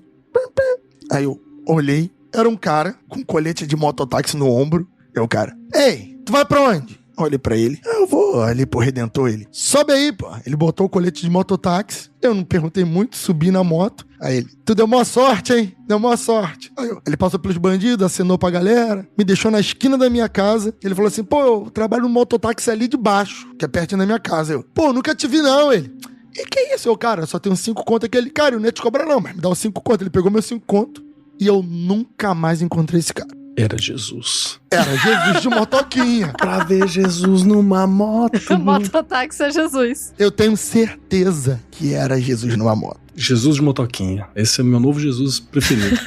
Aí eu olhei, era um cara com colete de mototáxi no ombro. O cara, ei, tu vai pra onde? Olhei pra ele, eu vou ali pro Redentor. Ele, sobe aí, pô. Ele botou o colete de mototáxi. Eu não perguntei muito, subi na moto. Aí ele, tu deu maior sorte, hein? Deu maior sorte. Aí ele passou pelos bandidos, acenou pra galera, me deixou na esquina da minha casa. Ele falou assim, pô, eu trabalho no mototáxi ali de baixo, que é pertinho da minha casa. Eu, pô, nunca te vi não. Ele, e que é isso, eu, cara? Só tenho 5 conto aqui. Ele, cara, eu não ia te cobrar não, mas me dá os 5 conto. Ele pegou meus 5 conto e eu nunca mais encontrei esse cara.
Era Jesus.
Era Jesus de motoquinha.
Pra ver Jesus numa moto.
Mototáxi é Jesus.
Eu tenho certeza que era Jesus numa moto.
Jesus de motoquinha. Esse é o meu novo Jesus preferido.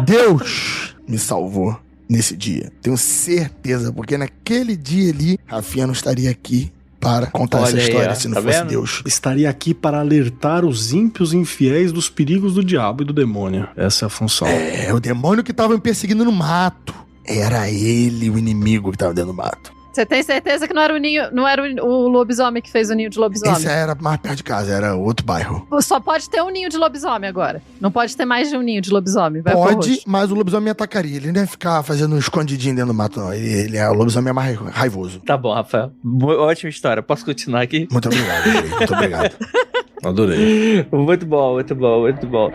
Deus me salvou nesse dia. Tenho certeza, porque naquele dia ali, Rafinha não estaria aqui para contar essa história, se não fosse
vendo?
Deus.
Estaria aqui para alertar os ímpios e infiéis dos perigos do diabo e do demônio. Essa é a função.
O demônio que estava me perseguindo no mato. Era ele o inimigo que estava dentro do mato.
Você tem certeza que não era o lobisomem que fez o ninho de lobisomem?
Esse era mais perto de casa, era outro bairro.
Só pode ter um ninho de lobisomem agora. Não pode ter mais de um ninho de lobisomem. Vai
Pode, mas o lobisomem me atacaria. Ele não ia ficar fazendo um escondidinho dentro do mato, não. O lobisomem é mais raivoso.
Tá bom, Rafael. Ótima história. Posso continuar aqui?
Muito obrigado, Andrei. Muito obrigado.
Adorei.
Muito bom, muito bom, muito bom.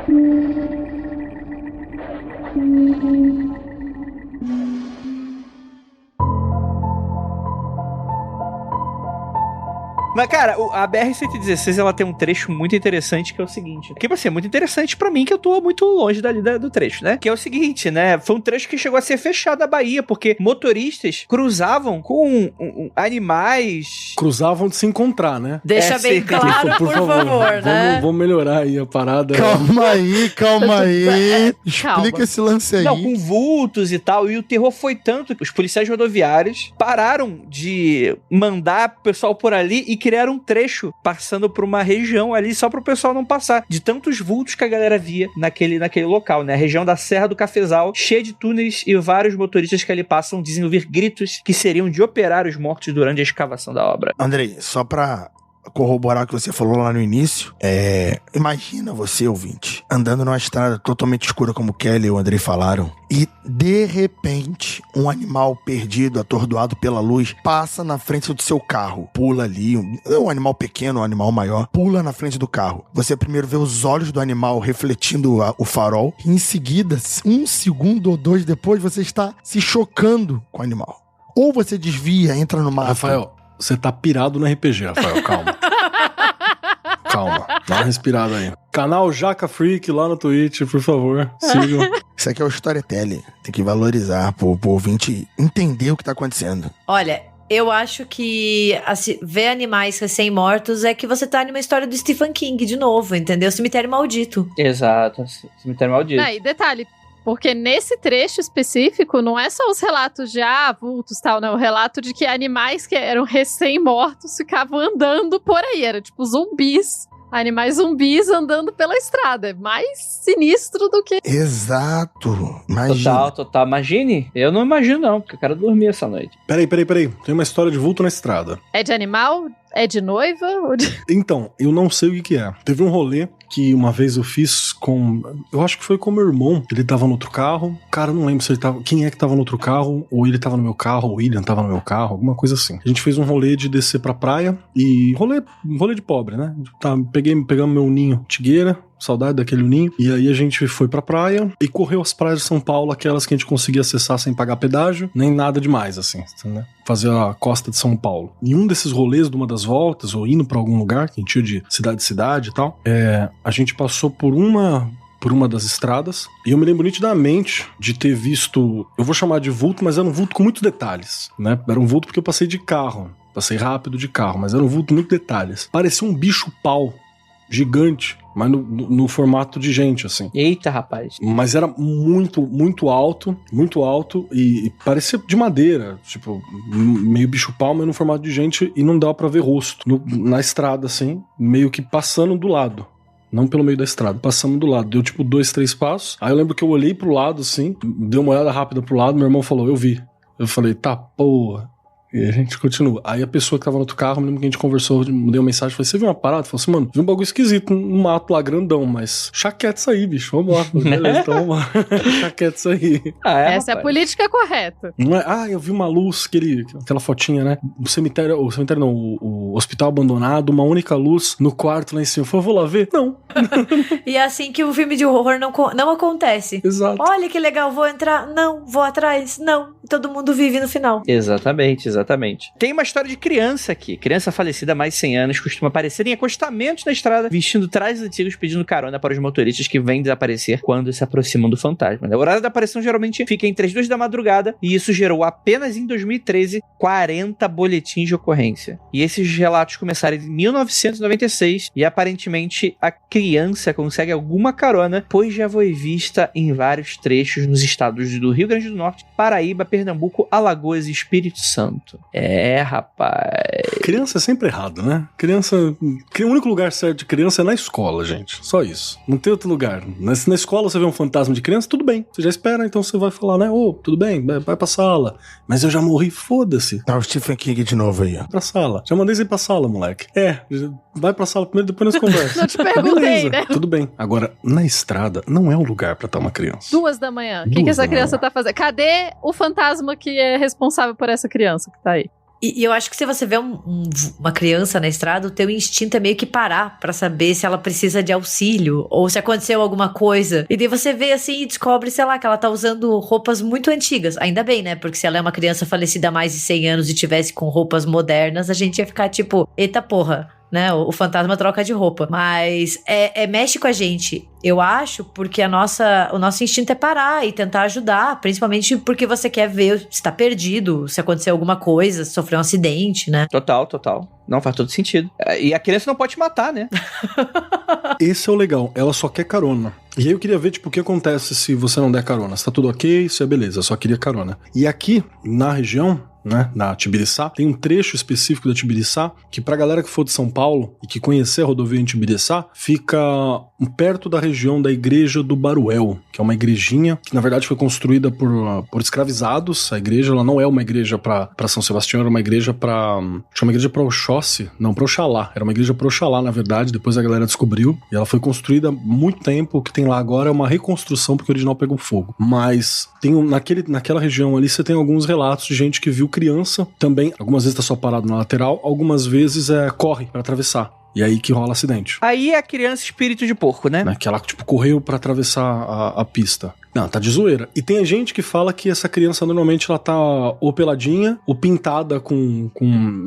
Mas, cara, a BR-116, ela tem um trecho muito interessante, que é o seguinte. Que, assim, é muito interessante pra mim, que eu tô muito longe dali do trecho, né? Que é o seguinte, né? Foi um trecho que chegou a ser fechado a Bahia, porque motoristas cruzavam com animais...
Cruzavam de se encontrar, né?
Deixa bem claro, por favor, né?
Vamos melhorar aí a parada.
Calma aí. Explica esse lance aí.
Não, com vultos e tal. E o terror foi tanto que os policiais rodoviários pararam de mandar o pessoal por ali e criaram um trecho passando por uma região ali só pro pessoal não passar. De tantos vultos que a galera via naquele local, né? A região da Serra do Cafezal, cheia de túneis, e vários motoristas que ali passam dizem ouvir gritos que seriam de operários mortos durante a escavação da obra.
Andrei, só pra corroborar o que você falou lá no início, imagina você, ouvinte, andando numa estrada totalmente escura, como o Kelly e o Andrei falaram, e de repente um animal perdido, atordoado pela luz, passa na frente do seu carro, pula ali, um animal pequeno, um animal maior, pula na frente do carro. Você primeiro vê os olhos do animal refletindo o farol, e em seguida, 1 segundo ou 2 depois, você está se chocando com o animal. Ou você desvia, entra no mato.
Rafael, você tá pirado no RPG, Rafael, calma. calma. Dá uma respirada aí. Canal Jaca Freak lá no Twitch, por favor, sigam.
Isso aqui é o storytelling. Tem que valorizar pro ouvinte entender o que tá acontecendo.
Olha, eu acho que ver animais recém-mortos é que você tá numa história do Stephen King de novo, entendeu? Cemitério Maldito.
Exato, cemitério maldito.
E detalhe, porque nesse trecho específico não é só os relatos de vultos e tal, não. O relato de que animais que eram recém-mortos ficavam andando por aí. Era tipo zumbis. Animais zumbis andando pela estrada. É mais sinistro do que...
Exato. Imagina.
Total. Imagine. Eu não imagino não, porque eu quero dormir essa noite.
Peraí. Tem uma história de vulto na estrada.
É de animal? É de noiva?
Então, eu não sei o que é. Teve um rolê que uma vez eu fiz com... Eu acho que foi com meu irmão. Ele tava no outro carro. Cara, eu não lembro se ele tava... Quem é que tava no outro carro? Ou ele tava no meu carro, ou o William tava no meu carro. Alguma coisa assim. A gente fez um rolê de descer pra praia. E rolê de pobre, né? Pegamos meu ninho tigueira. Saudade daquele ninho. E aí a gente foi pra praia e correu as praias de São Paulo, aquelas que a gente conseguia acessar sem pagar pedágio, nem nada demais, assim, né? Fazer a costa de São Paulo. Em um desses rolês, de uma das voltas, ou indo pra algum lugar, que a gente ia de cidade e tal, a gente passou por uma das estradas, e eu me lembro nitidamente de ter visto, eu vou chamar de vulto, mas era um vulto com muitos detalhes, né? Era um vulto porque eu passei de carro, passei rápido de carro, mas era um vulto com muitos detalhes. Parecia um bicho-pau gigante, mas no formato de gente, assim.
Eita, rapaz.
Mas era muito alto e parecia de madeira, tipo, meio bicho-pau, mas no formato de gente, e não dava pra ver rosto. Na estrada, assim, meio que passando do lado. Não pelo meio da estrada, passamos do lado. Deu tipo 2, 3 passos. Aí eu lembro que eu olhei pro lado, assim, dei uma olhada rápida pro lado, meu irmão falou, eu vi. Eu falei, tá, porra. E a gente continua. Aí a pessoa que tava no outro carro, me lembro que a gente conversou, deu uma mensagem, falei, você viu uma parada? Falei assim, mano, vi um bagulho esquisito, um mato lá grandão, mas chaqueta isso aí, bicho, vamos lá. Beleza, então vamos lá. Chaqueta isso aí.
Essa é a política correta.
Não é? Eu vi uma luz, aquela fotinha, né? O cemitério não, o hospital abandonado, uma única luz no quarto lá em cima. Eu falei, vou lá ver? Não.
E é assim que o filme de horror não acontece.
Exato.
Olha que legal, vou entrar, não, vou atrás, não. Todo mundo vive no final.
Exatamente. Tem uma história de criança aqui. Criança falecida há mais de 100 anos costuma aparecer em acostamentos na estrada, vestindo trajes antigos, pedindo carona para os motoristas que vêm desaparecer quando se aproximam do fantasma. O horário da aparição geralmente fica entre as 2 da madrugada, e isso gerou apenas em 2013 40 boletins de ocorrência. E esses relatos começaram em 1996, e aparentemente a criança consegue alguma carona, pois já foi vista em vários trechos nos estados do Rio Grande do Norte, Paraíba, Pernambuco, Alagoas e Espírito Santo. Rapaz.
Criança é sempre errado, né? O único lugar certo de criança é na escola, gente. Só isso. Não tem outro lugar. Na escola você vê um fantasma de criança, tudo bem. Você já espera, então você vai falar, né? Tudo bem, vai pra sala. Mas eu já morri, foda-se.
Tá o Stephen King de novo aí, ó.
Pra sala. Já mandei você ir pra sala, moleque. Vai pra sala primeiro, depois nós conversamos.
Não te perguntei, né?
Tudo bem. Agora, na estrada, não é o lugar pra estar uma criança.
2 da manhã. O que essa criança tá fazendo? Cadê o fantasma que é responsável por essa criança que tá aí?
E eu acho que se você vê uma criança na estrada, o teu instinto é meio que parar pra saber se ela precisa de auxílio ou se aconteceu alguma coisa. E daí você vê assim e descobre, sei lá, que ela tá usando roupas muito antigas. Ainda bem, né? Porque se ela é uma criança falecida há mais de 100 anos e tivesse com roupas modernas, a gente ia ficar tipo, eita porra. Né, o fantasma troca de roupa. Mas mexe com a gente, eu acho, porque o nosso instinto é parar e tentar ajudar, principalmente porque você quer ver se tá perdido, se aconteceu alguma coisa, se sofreu um acidente, né?
Total. Não, faz todo sentido. E a criança não pode te matar, né?
Esse é o legal, ela só quer carona. E aí eu queria ver, tipo, o que acontece se você não der carona. Se tá tudo ok, isso é beleza, só queria carona. E aqui, na região, né, na Tibiriçá, tem um trecho específico da Tibiriçá que pra galera que for de São Paulo e que conhecer a rodovia em Tibiriçá, fica perto da região da igreja do Baruel, que é uma igrejinha que na verdade foi construída por escravizados. A igreja, ela não é uma igreja pra São Sebastião, era uma igreja pra Oxóssi, não, pra Oxalá, era uma igreja pra Oxalá na verdade, depois a galera descobriu, e ela foi construída há muito tempo. O que tem lá agora é uma reconstrução porque o original pegou fogo, mas tem naquela região ali você tem alguns relatos de gente que viu criança também, algumas vezes tá só parado na lateral, algumas vezes corre pra atravessar. E aí que rola acidente.
Aí é a criança espírito de porco, né?
Que ela, tipo, correu pra atravessar a pista. Não, tá de zoeira. E tem gente que fala que essa criança normalmente ela tá ou peladinha ou pintada com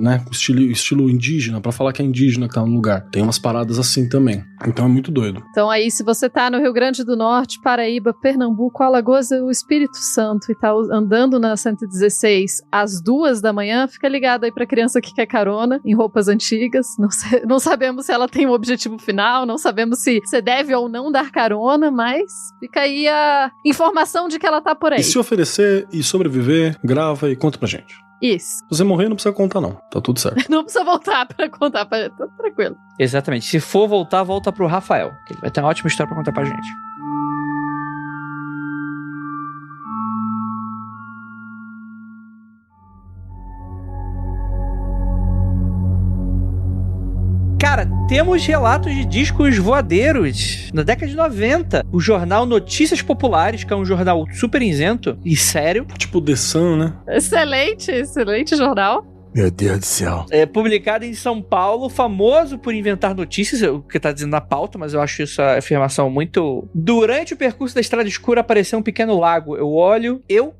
né, estilo indígena, pra falar que é indígena que tá no lugar. Tem umas paradas assim também. Então é muito doido.
Então aí, se você tá no Rio Grande do Norte, Paraíba, Pernambuco, Alagoas, o Espírito Santo e tá andando na 116 às 2 da manhã, fica ligado aí pra criança que quer carona em roupas antigas. Não sabemos se ela tem um objetivo final, não sabemos se você deve ou não dar carona, mas fica aí a informação de que ela tá por aí.
E se oferecer e sobreviver, grava e conta pra gente.
Isso.
Se você morrer, não precisa contar, não. Tá tudo certo.
Não precisa voltar pra contar, tá tranquilo.
Exatamente. Se for voltar, volta pro Rafael, que ele vai ter uma ótima história pra contar pra gente. Cara, temos relatos de discos voadeiros. Na década de 90, o jornal Notícias Populares, que é um jornal super isento e sério.
Tipo The Sun, né?
Excelente jornal.
Meu Deus do céu.
É publicado em São Paulo, famoso por inventar notícias, o que tá dizendo na pauta, mas eu acho essa afirmação muito... Durante o percurso da estrada escura apareceu um pequeno lago. Eu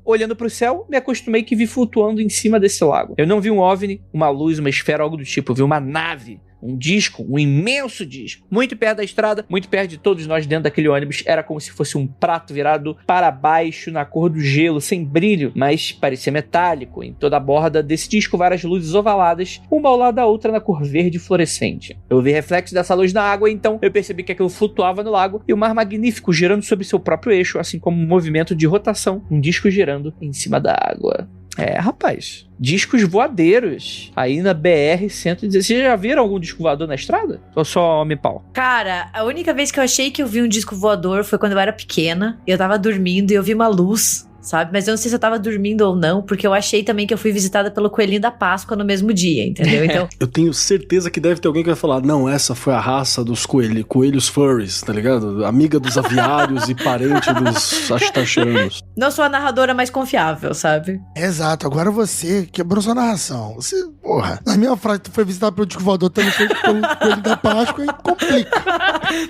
olhando pro céu, me acostumei que vi flutuando em cima desse lago. Eu não vi um OVNI, uma luz, uma esfera, algo do tipo. Eu vi uma nave. Um disco, um imenso disco, muito perto da estrada, muito perto de todos nós dentro daquele ônibus. Era como se fosse um prato virado para baixo, na cor do gelo, sem brilho, mas parecia metálico. Em toda a borda desse disco, várias luzes ovaladas, uma ao lado da outra na cor verde fluorescente. Eu vi reflexos dessa luz na água, então eu percebi que aquilo flutuava no lago e o mar magnífico girando sobre seu próprio eixo, assim como um movimento de rotação, um disco girando em cima da água. É, rapaz, discos voadeiros aí na BR-116. Vocês já viram algum disco voador na estrada? Ou só homem-pau?
Cara, a única vez que eu achei que eu vi um disco voador foi quando eu era pequena. Eu tava dormindo e eu vi uma luz, sabe? Mas eu não sei se eu tava dormindo ou não, porque eu achei também que eu fui visitada pelo Coelhinho da Páscoa no mesmo dia, entendeu? Então...
Eu tenho certeza que deve ter alguém que vai falar, não, essa foi a raça dos coelhos furries, tá ligado? Amiga dos aviários e parente dos astachanos.
Não sou a narradora mais confiável, sabe?
Exato, agora você quebrou sua narração. Você, porra, na minha frase tu foi visitado pelo disco voador, também foi pelo Coelho da Páscoa e complica.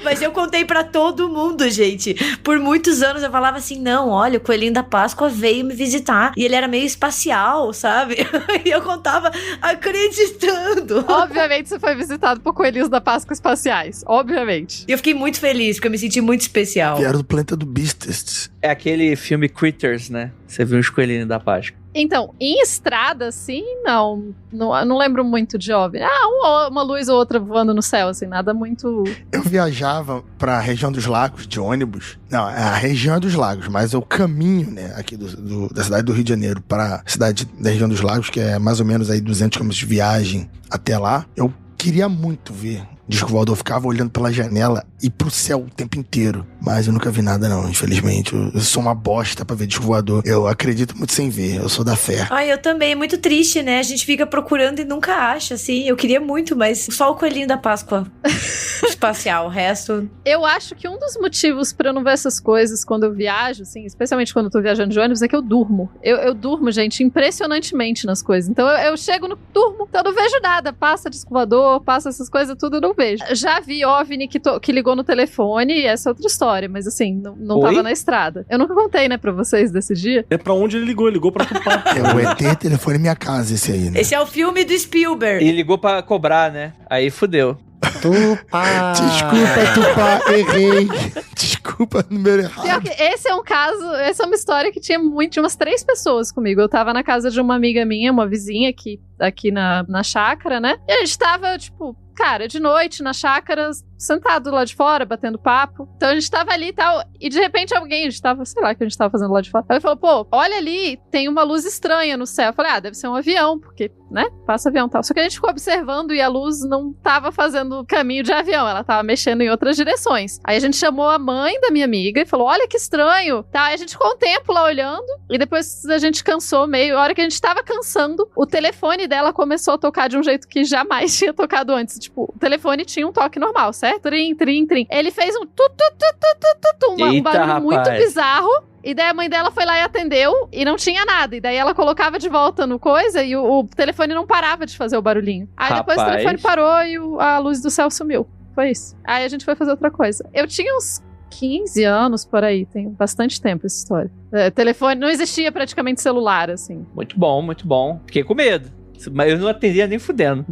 Mas eu contei pra todo mundo, gente. Por muitos anos eu falava assim, não, olha, o Coelhinho da Páscoa veio me visitar. E ele era meio espacial, sabe? E eu contava acreditando.
Obviamente você foi visitado por coelhinhos da Páscoa espaciais. Obviamente.
E eu fiquei muito feliz, porque eu me senti muito especial.
Vieram do planeta do Beasts.
É aquele filme Critters, né? Você viu os coelhinhos da Páscoa.
Então, em estrada, assim, não lembro muito de OVNI. Uma luz ou outra voando no céu, assim, nada muito...
Eu viajava pra região dos lagos de ônibus. Não, a região é dos lagos, mas é o caminho, né, aqui da cidade do Rio de Janeiro pra cidade da região dos lagos, que é mais ou menos aí 200 km de viagem até lá. Eu queria muito ver disco voador, ficava olhando pela janela e pro céu o tempo inteiro. Mas eu nunca vi nada não, infelizmente. Eu sou uma bosta pra ver disco voador. Eu acredito muito sem ver, eu sou da fé.
Ai, eu também, é muito triste, né? A gente fica procurando e nunca acha, assim. Eu queria muito, mas só o Coelhinho da Páscoa espacial, o resto...
Eu acho que um dos motivos pra eu não ver essas coisas quando eu viajo, assim, especialmente quando eu tô viajando de ônibus, é que eu durmo. Eu durmo, gente, impressionantemente nas coisas. Então eu chego no durmo, então eu não vejo nada. Passa disco voador, passa essas coisas, tudo eu não vejo. Já vi OVNI que ligou no telefone, e essa é outra história, mas assim, não tava na estrada. Eu nunca contei, né, pra vocês desse dia.
É pra onde ele ligou pra Tupá.
É o ET Telefone Minha Casa, esse aí, né?
Esse é o filme do Spielberg.
E ligou pra cobrar, né? Aí fudeu.
Tupá. Desculpa, Tupá, errei. Desculpa, número errado.
Pior que esse é um caso, essa é uma história que tinha umas 3 pessoas comigo. Eu tava na casa de uma amiga minha, uma vizinha aqui na chácara, né? E a gente tava, tipo, cara, de noite na chácara, sentado lá de fora, batendo papo. Então a gente tava ali e tal, e de repente a gente tava, sei lá o que a gente tava fazendo lá de fora. Aí ele falou, pô, olha ali, tem uma luz estranha no céu. Eu falei, deve ser um avião, porque, né, passa avião e tal. Só que a gente ficou observando e a luz não tava fazendo caminho de avião, ela tava mexendo em outras direções. Aí a gente chamou a mãe da minha amiga e falou, olha que estranho. Tá, aí a gente ficou um tempo lá olhando, e depois a gente cansou meio. A hora que a gente tava cansando, o telefone dela começou a tocar de um jeito que jamais tinha tocado antes. Tipo, o telefone tinha um toque normal, certo? Trim, trim, trim. Ele fez um um barulho muito bizarro. E daí a mãe dela foi lá e atendeu e não tinha nada. E daí ela colocava de volta no coisa e o telefone não parava de fazer o barulhinho. Aí depois o telefone parou e a luz do céu sumiu. Foi isso. Aí a gente foi fazer outra coisa. Eu tinha uns 15 anos por aí, tem bastante tempo essa história. Telefone, não existia praticamente celular, assim.
Muito bom, muito bom. Fiquei com medo. Mas eu não atendia nem fudendo.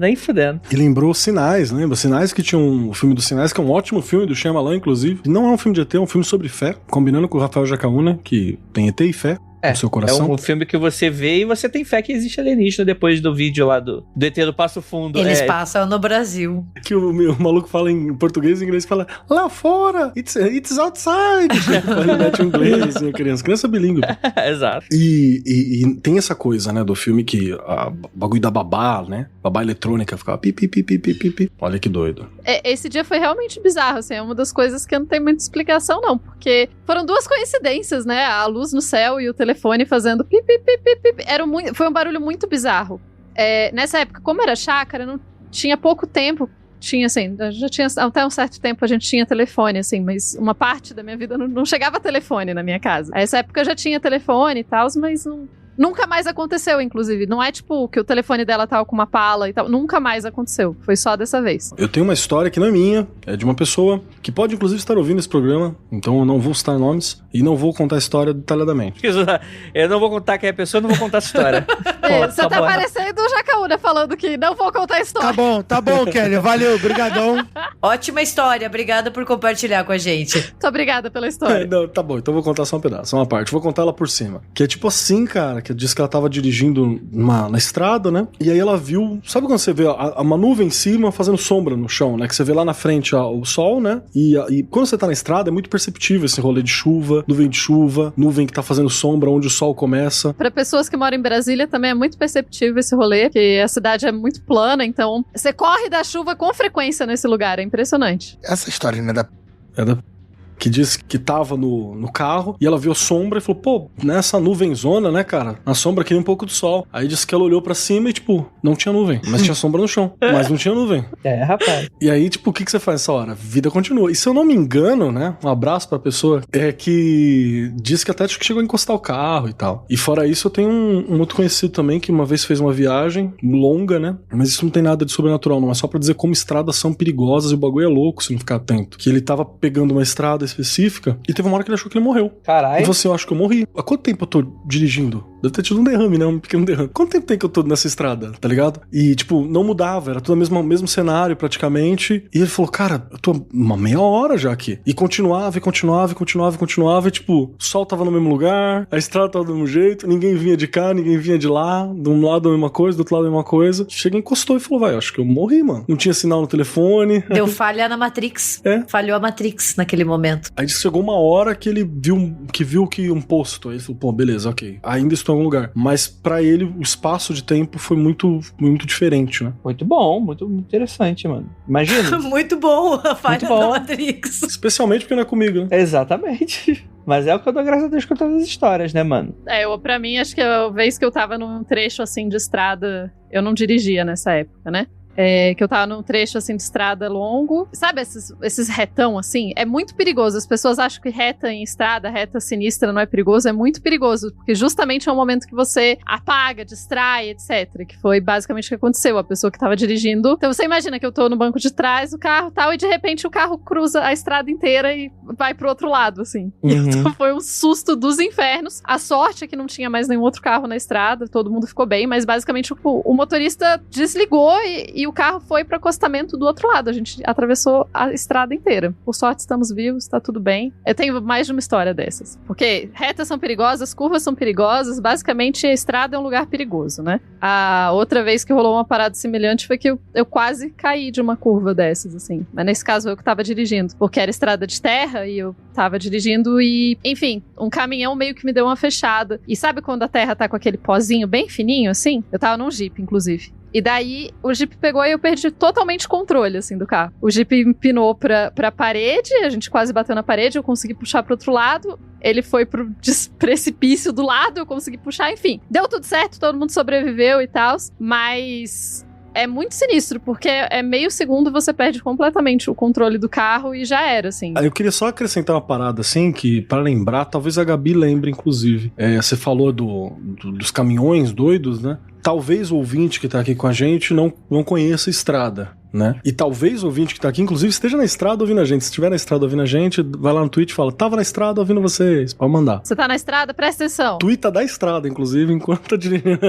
E lembrou Sinais, lembra? Sinais, que tinha o filme dos Sinais, que é um ótimo filme do Shyamalan, inclusive. Não é um filme de ET, é um filme sobre fé, combinando com o Rafael Jacaúna, que tem ET e fé. No seu coração.
É um filme que você vê e você tem fé que existe alienígena depois do vídeo lá do ET do Passo Fundo.
Eles passam no Brasil.
Que o maluco fala em português e em inglês, fala lá fora, it's outside. Ele mete um inglês, assim, a criança bilíngue.
Exato.
E tem essa coisa, né, do filme que o bagulho da babá, né, babá eletrônica, ficava pi. Olha que doido.
Esse dia foi realmente bizarro, assim, é uma das coisas que não tem muita explicação, não, porque foram duas coincidências, né, a luz no céu e o telefone fazendo pi. Foi um barulho muito bizarro. Nessa época, como era chácara, não tinha pouco tempo. Tinha, assim, já tinha até um certo tempo a gente tinha telefone, assim, mas uma parte da minha vida não chegava telefone na minha casa. Nessa época eu já tinha telefone e tal, mas nunca mais aconteceu, inclusive. Não é tipo que o telefone dela tava com uma pala e tal. Nunca mais aconteceu. Foi só dessa vez.
Eu tenho uma história que não é minha, é de uma pessoa que pode, inclusive, estar ouvindo esse programa. Então eu não vou citar nomes e não vou contar a história detalhadamente.
Eu não vou contar quem é a pessoa, não vou contar a história.
Você tá parecendo o Jacaúna falando que não vou contar a história.
Tá bom, Kelly. Valeu, brigadão.
Ótima história. Obrigada por compartilhar com a gente.
Muito obrigada pela história.
Não, tá bom, então eu vou contar só um pedaço, só uma parte. Vou contar ela por cima. Que é tipo assim, cara, que disse que ela tava dirigindo na estrada, né? E aí ela viu... Sabe quando você vê uma nuvem em cima fazendo sombra no chão, né? Que você vê lá na frente o sol, né? E quando você tá na estrada é muito perceptível esse rolê de chuva, nuvem de chuva, nuvem que tá fazendo sombra onde o sol começa.
Pra pessoas que moram em Brasília também é muito perceptível esse rolê, porque a cidade é muito plana, então você corre da chuva com frequência nesse lugar, é impressionante.
Essa história, né,
que disse que tava no carro e ela viu sombra e falou, pô, nessa nuvenzona, né, cara? Na sombra queria um pouco do sol. Aí disse que ela olhou pra cima e, tipo, não tinha nuvem, mas tinha sombra no chão, mas não tinha nuvem.
Rapaz.
E aí, tipo, o que você faz nessa hora? Vida continua. E se eu não me engano, né, um abraço pra pessoa, é que disse que até acho que chegou a encostar o carro e tal. E fora isso, eu tenho um outro conhecido também que uma vez fez uma viagem longa, né, mas isso não tem nada de sobrenatural, não. É só pra dizer como estradas são perigosas e o bagulho é louco se não ficar atento. Que ele tava pegando uma estrada específica e teve uma hora que ele achou que ele morreu.
Caralho.
Ele falou assim, eu acho que eu morri. Há quanto tempo eu tô dirigindo? Deve ter tido um derrame, né? Um pequeno derrame. Quanto tempo tem que eu tô nessa estrada, tá ligado? E, tipo, não mudava. Era tudo o mesmo cenário, praticamente. E ele falou, cara, eu tô uma meia hora já aqui. E continuava. E, tipo, o sol tava no mesmo lugar, a estrada tava do mesmo jeito, ninguém vinha de cá, ninguém vinha de lá. De um lado a mesma coisa, do outro lado a mesma coisa. Chega, encostou e falou, vai, acho que eu morri, mano. Não tinha sinal no telefone.
Deu falha na Matrix. Falhou a Matrix naquele momento.
Aí chegou uma hora que ele viu que um posto. Aí ele falou, pô, beleza, ok. Ainda estou em algum lugar. Mas pra ele, o espaço de tempo foi muito, muito diferente, né?
Muito bom, muito interessante, mano. Imagina.
Muito bom a falha da Matrix.
Especialmente porque não é comigo, né?
Exatamente. Mas é o que eu dou graças a Deus com todas as histórias, né, mano?
Pra mim, acho que a vez que eu tava num trecho, assim, de estrada... Eu não dirigia nessa época, né? Que eu tava num trecho, assim, de estrada longo. Sabe esses retão, assim? É muito perigoso. As pessoas acham que reta em estrada, reta sinistra não é perigoso. É muito perigoso, porque justamente é um momento que você apaga, distrai, etc. Que foi basicamente o que aconteceu. A pessoa que tava dirigindo. Então você imagina que eu tô no banco de trás do carro e tal, e de repente o carro cruza a estrada inteira e vai pro outro lado, assim. Então foi um susto dos infernos. A sorte é que não tinha mais nenhum outro carro na estrada, todo mundo ficou bem, mas basicamente o motorista desligou e o carro foi pro acostamento do outro lado. A gente atravessou a estrada inteira. Por sorte, estamos vivos, tá tudo bem. Eu tenho mais de uma história dessas. Porque retas são perigosas, curvas são perigosas, basicamente a estrada é um lugar perigoso, né? A outra vez que rolou uma parada semelhante foi que eu quase caí de uma curva dessas, assim. Mas nesse caso eu que tava dirigindo, porque era estrada de terra e eu tava dirigindo e, enfim, um caminhão meio que me deu uma fechada. E sabe quando a terra tá com aquele pozinho bem fininho, assim? Eu tava num Jeep, inclusive. E daí o Jeep pegou e eu perdi totalmente o controle, assim, do carro. O Jeep empinou pra parede, a gente quase bateu na parede, eu consegui puxar pro outro lado. Ele foi pro precipício do lado, eu consegui puxar, enfim. Deu tudo certo, todo mundo sobreviveu e tal, mas... é muito sinistro, porque é meio segundo você perde completamente o controle do carro e já era, assim.
Eu queria só acrescentar uma parada, assim, que para lembrar, talvez a Gabi lembre, inclusive. Você falou dos caminhões doidos, né? Talvez o ouvinte que tá aqui com a gente não conheça a estrada, né? E talvez o ouvinte que tá aqui, inclusive, esteja na estrada ouvindo a gente. Se estiver na estrada ouvindo a gente, vai lá no Twitch e fala, tava na estrada ouvindo vocês, pode mandar.
Você tá na estrada? Presta atenção.
Twita da estrada, inclusive, enquanto tá dirigindo.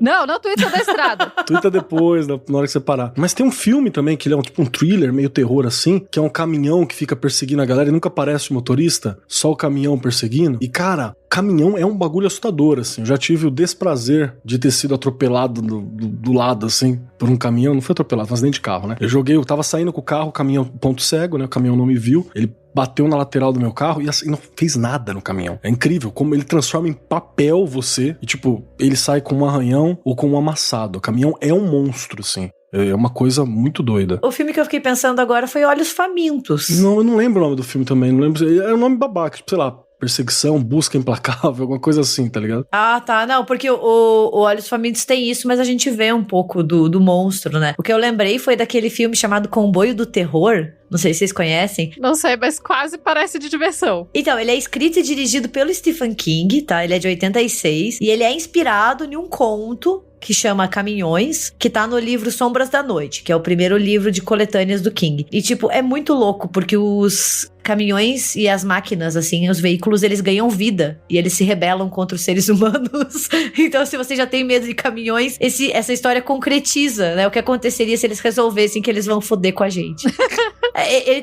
Não twita da estrada.
Twita depois, na hora que você parar. Mas tem um filme também, que ele é tipo um thriller, meio terror assim, que é um caminhão que fica perseguindo a galera e nunca aparece o motorista, só o caminhão perseguindo. E, cara, caminhão é um bagulho assustador, assim. Eu já tive o desprazer de ter sido atropelado do lado, assim, por um caminhão. Não foi atropelado, mas dentro de carro, né? Eu tava saindo com o carro, o caminhão ponto cego, né? O caminhão não me viu. Ele bateu na lateral do meu carro e assim, não fez nada no caminhão. É incrível como ele transforma em papel você e, tipo, ele sai com um arranhão ou com um amassado. O caminhão é um monstro, assim. É uma coisa muito doida.
O filme que eu fiquei pensando agora foi Olhos Famintos.
Não, eu não lembro o nome do filme também. Não lembro. É um nome babaca, tipo, sei lá. Perseguição, busca implacável, alguma coisa assim, tá ligado?
Ah, tá. Não, porque o Olhos Famintos tem isso, mas a gente vê um pouco do monstro, né? O que eu lembrei foi daquele filme chamado Comboio do Terror. Não sei se vocês conhecem.
Não sei, mas quase parece de diversão.
Então, ele é escrito e dirigido pelo Stephen King, tá? Ele é de 86. E ele é inspirado em um conto que chama Caminhões, que tá no livro Sombras da Noite, que é o primeiro livro de coletâneas do King. E, tipo, é muito louco, porque os caminhões e as máquinas, assim, os veículos, eles ganham vida. E eles se rebelam contra os seres humanos. Então, se você já tem medo de caminhões, essa história concretiza, né? O que aconteceria se eles resolvessem que eles vão foder com a gente.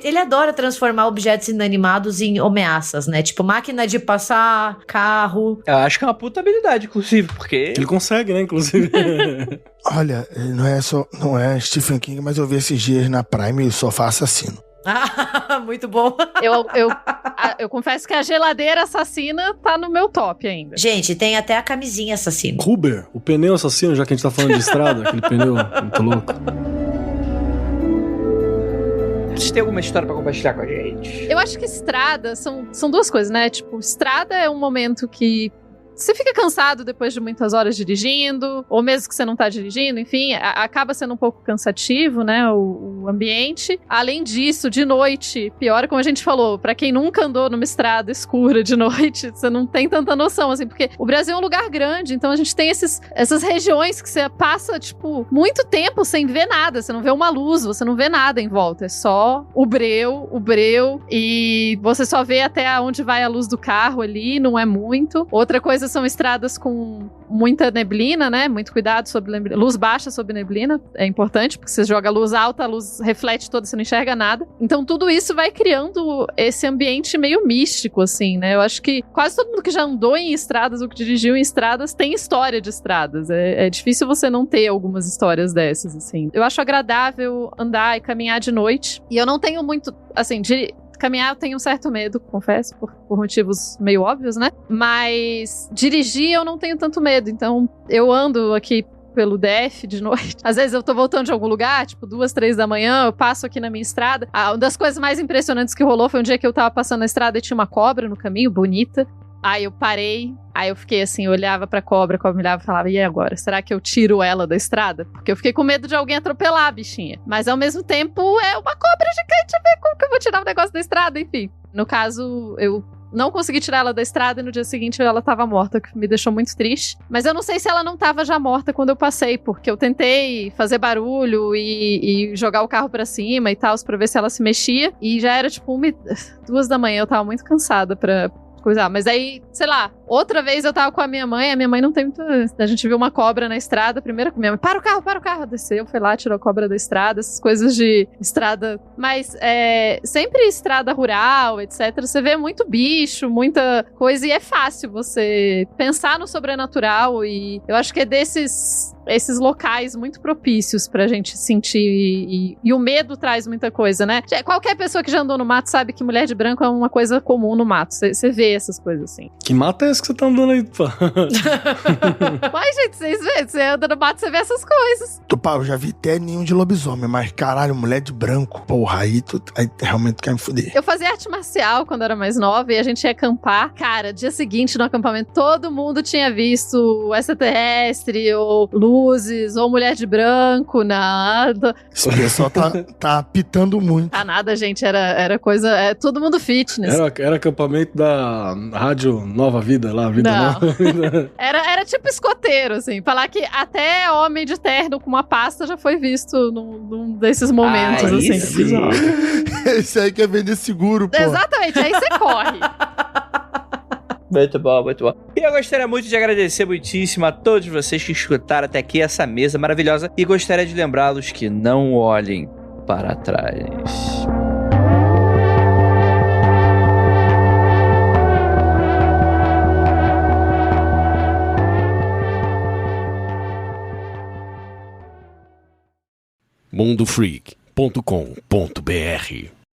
Ele adora transformar objetos inanimados em ameaças, né? Tipo, máquina de passar, carro.
Eu acho que é uma puta habilidade, inclusive, porque...
Ele consegue, né, inclusive.
Olha, não é Stephen King, mas eu vi esses dias na Prime o Sofá Assassino.
Ah, muito bom.
Eu confesso que a geladeira assassina tá no meu top ainda.
Gente, tem até a camisinha assassina.
Huber, o pneu assassino, já que a gente tá falando de estrada, aquele pneu muito louco.
Vocês têm alguma história pra compartilhar com a gente?
Eu acho que estrada são duas coisas, né? Tipo, estrada é um momento que você fica cansado depois de muitas horas dirigindo, ou mesmo que você não tá dirigindo, enfim, acaba sendo um pouco cansativo, né, o ambiente. Além disso, de noite, pior, como a gente falou, pra quem nunca andou numa estrada escura de noite, você não tem tanta noção, assim, porque o Brasil é um lugar grande, então a gente tem essas regiões que você passa, tipo, muito tempo sem ver nada, você não vê uma luz, você não vê nada em volta, é só o breu, e você só vê até onde vai a luz do carro ali, não é muito. Outra coisa são estradas com muita neblina, né? Muito cuidado sobre neblina. Luz baixa sobre neblina é importante, porque você joga luz alta, a luz reflete toda, você não enxerga nada. Então tudo isso vai criando esse ambiente meio místico, assim, né? Eu acho que quase todo mundo que já andou em estradas ou que dirigiu em estradas tem história de estradas. É difícil você não ter algumas histórias dessas, assim. Eu acho agradável andar e caminhar de noite. E eu não tenho muito, assim, caminhar eu tenho um certo medo, confesso, por motivos meio óbvios, né? Mas dirigir eu não tenho tanto medo. Então eu ando aqui pelo DF de noite. Às vezes eu tô voltando de algum lugar, tipo 2, 3 da manhã, eu passo aqui na minha estrada. Uma das coisas mais impressionantes que rolou foi um dia que eu tava passando na estrada e tinha uma cobra no caminho, bonita. Aí eu parei, aí eu fiquei assim, eu olhava pra cobra, a cobra me olhava e falava, e agora? Será que eu tiro ela da estrada? Porque eu fiquei com medo de alguém atropelar a bichinha. Mas ao mesmo tempo é uma cobra gigante, como que eu vou tirar o negócio da estrada? Enfim, no caso, eu não consegui tirar ela da estrada e no dia seguinte ela tava morta, o que me deixou muito triste. Mas eu não sei se ela não tava já morta quando eu passei, porque eu tentei fazer barulho e jogar o carro pra cima e tal, pra ver se ela se mexia. E já era tipo 2 da manhã, eu tava muito cansada pra coisar. Mas aí, sei lá, outra vez eu tava com a minha mãe não tem muito... A gente viu uma cobra na estrada, primeiro com minha mãe, para o carro, desceu, foi lá, tirou a cobra da estrada, essas coisas de estrada, mas sempre estrada rural, etc, você vê muito bicho, muita coisa, e é fácil você pensar no sobrenatural, e eu acho que é esses locais muito propícios pra gente sentir, e o medo traz muita coisa, né? Qualquer pessoa que já andou no mato sabe que mulher de branco é uma coisa comum no mato, você vê essas coisas assim.
Que mata é parece que você tá andando aí, pá.
Mas, gente, vocês veem, você anda no mato, você vê essas coisas.
Pá, eu já vi até ninho de lobisomem, mas caralho, mulher de branco. Porra, aí realmente tu quer me fuder.
Eu fazia arte marcial quando era mais nova e a gente ia acampar. Cara, dia seguinte no acampamento, todo mundo tinha visto extraterrestre, ou luzes, ou mulher de branco, nada.
Esse pessoal tá pitando muito.
Ah, nada, gente, era coisa... todo mundo fitness.
Era acampamento da Rádio Nova Vida lá, Vida
Não.
Nova Vida.
Era tipo escoteiro, assim. Falar que até homem de terno com uma pasta já foi visto num desses momentos,
Aí
assim.
sim.
Esse aí quer vender seguro, pô.
Exatamente, aí você corre.
Muito bom, muito bom. E eu gostaria muito de agradecer muitíssimo a todos vocês que escutaram até aqui essa mesa maravilhosa e gostaria de lembrá-los que não olhem para trás.
mundofreak.com.br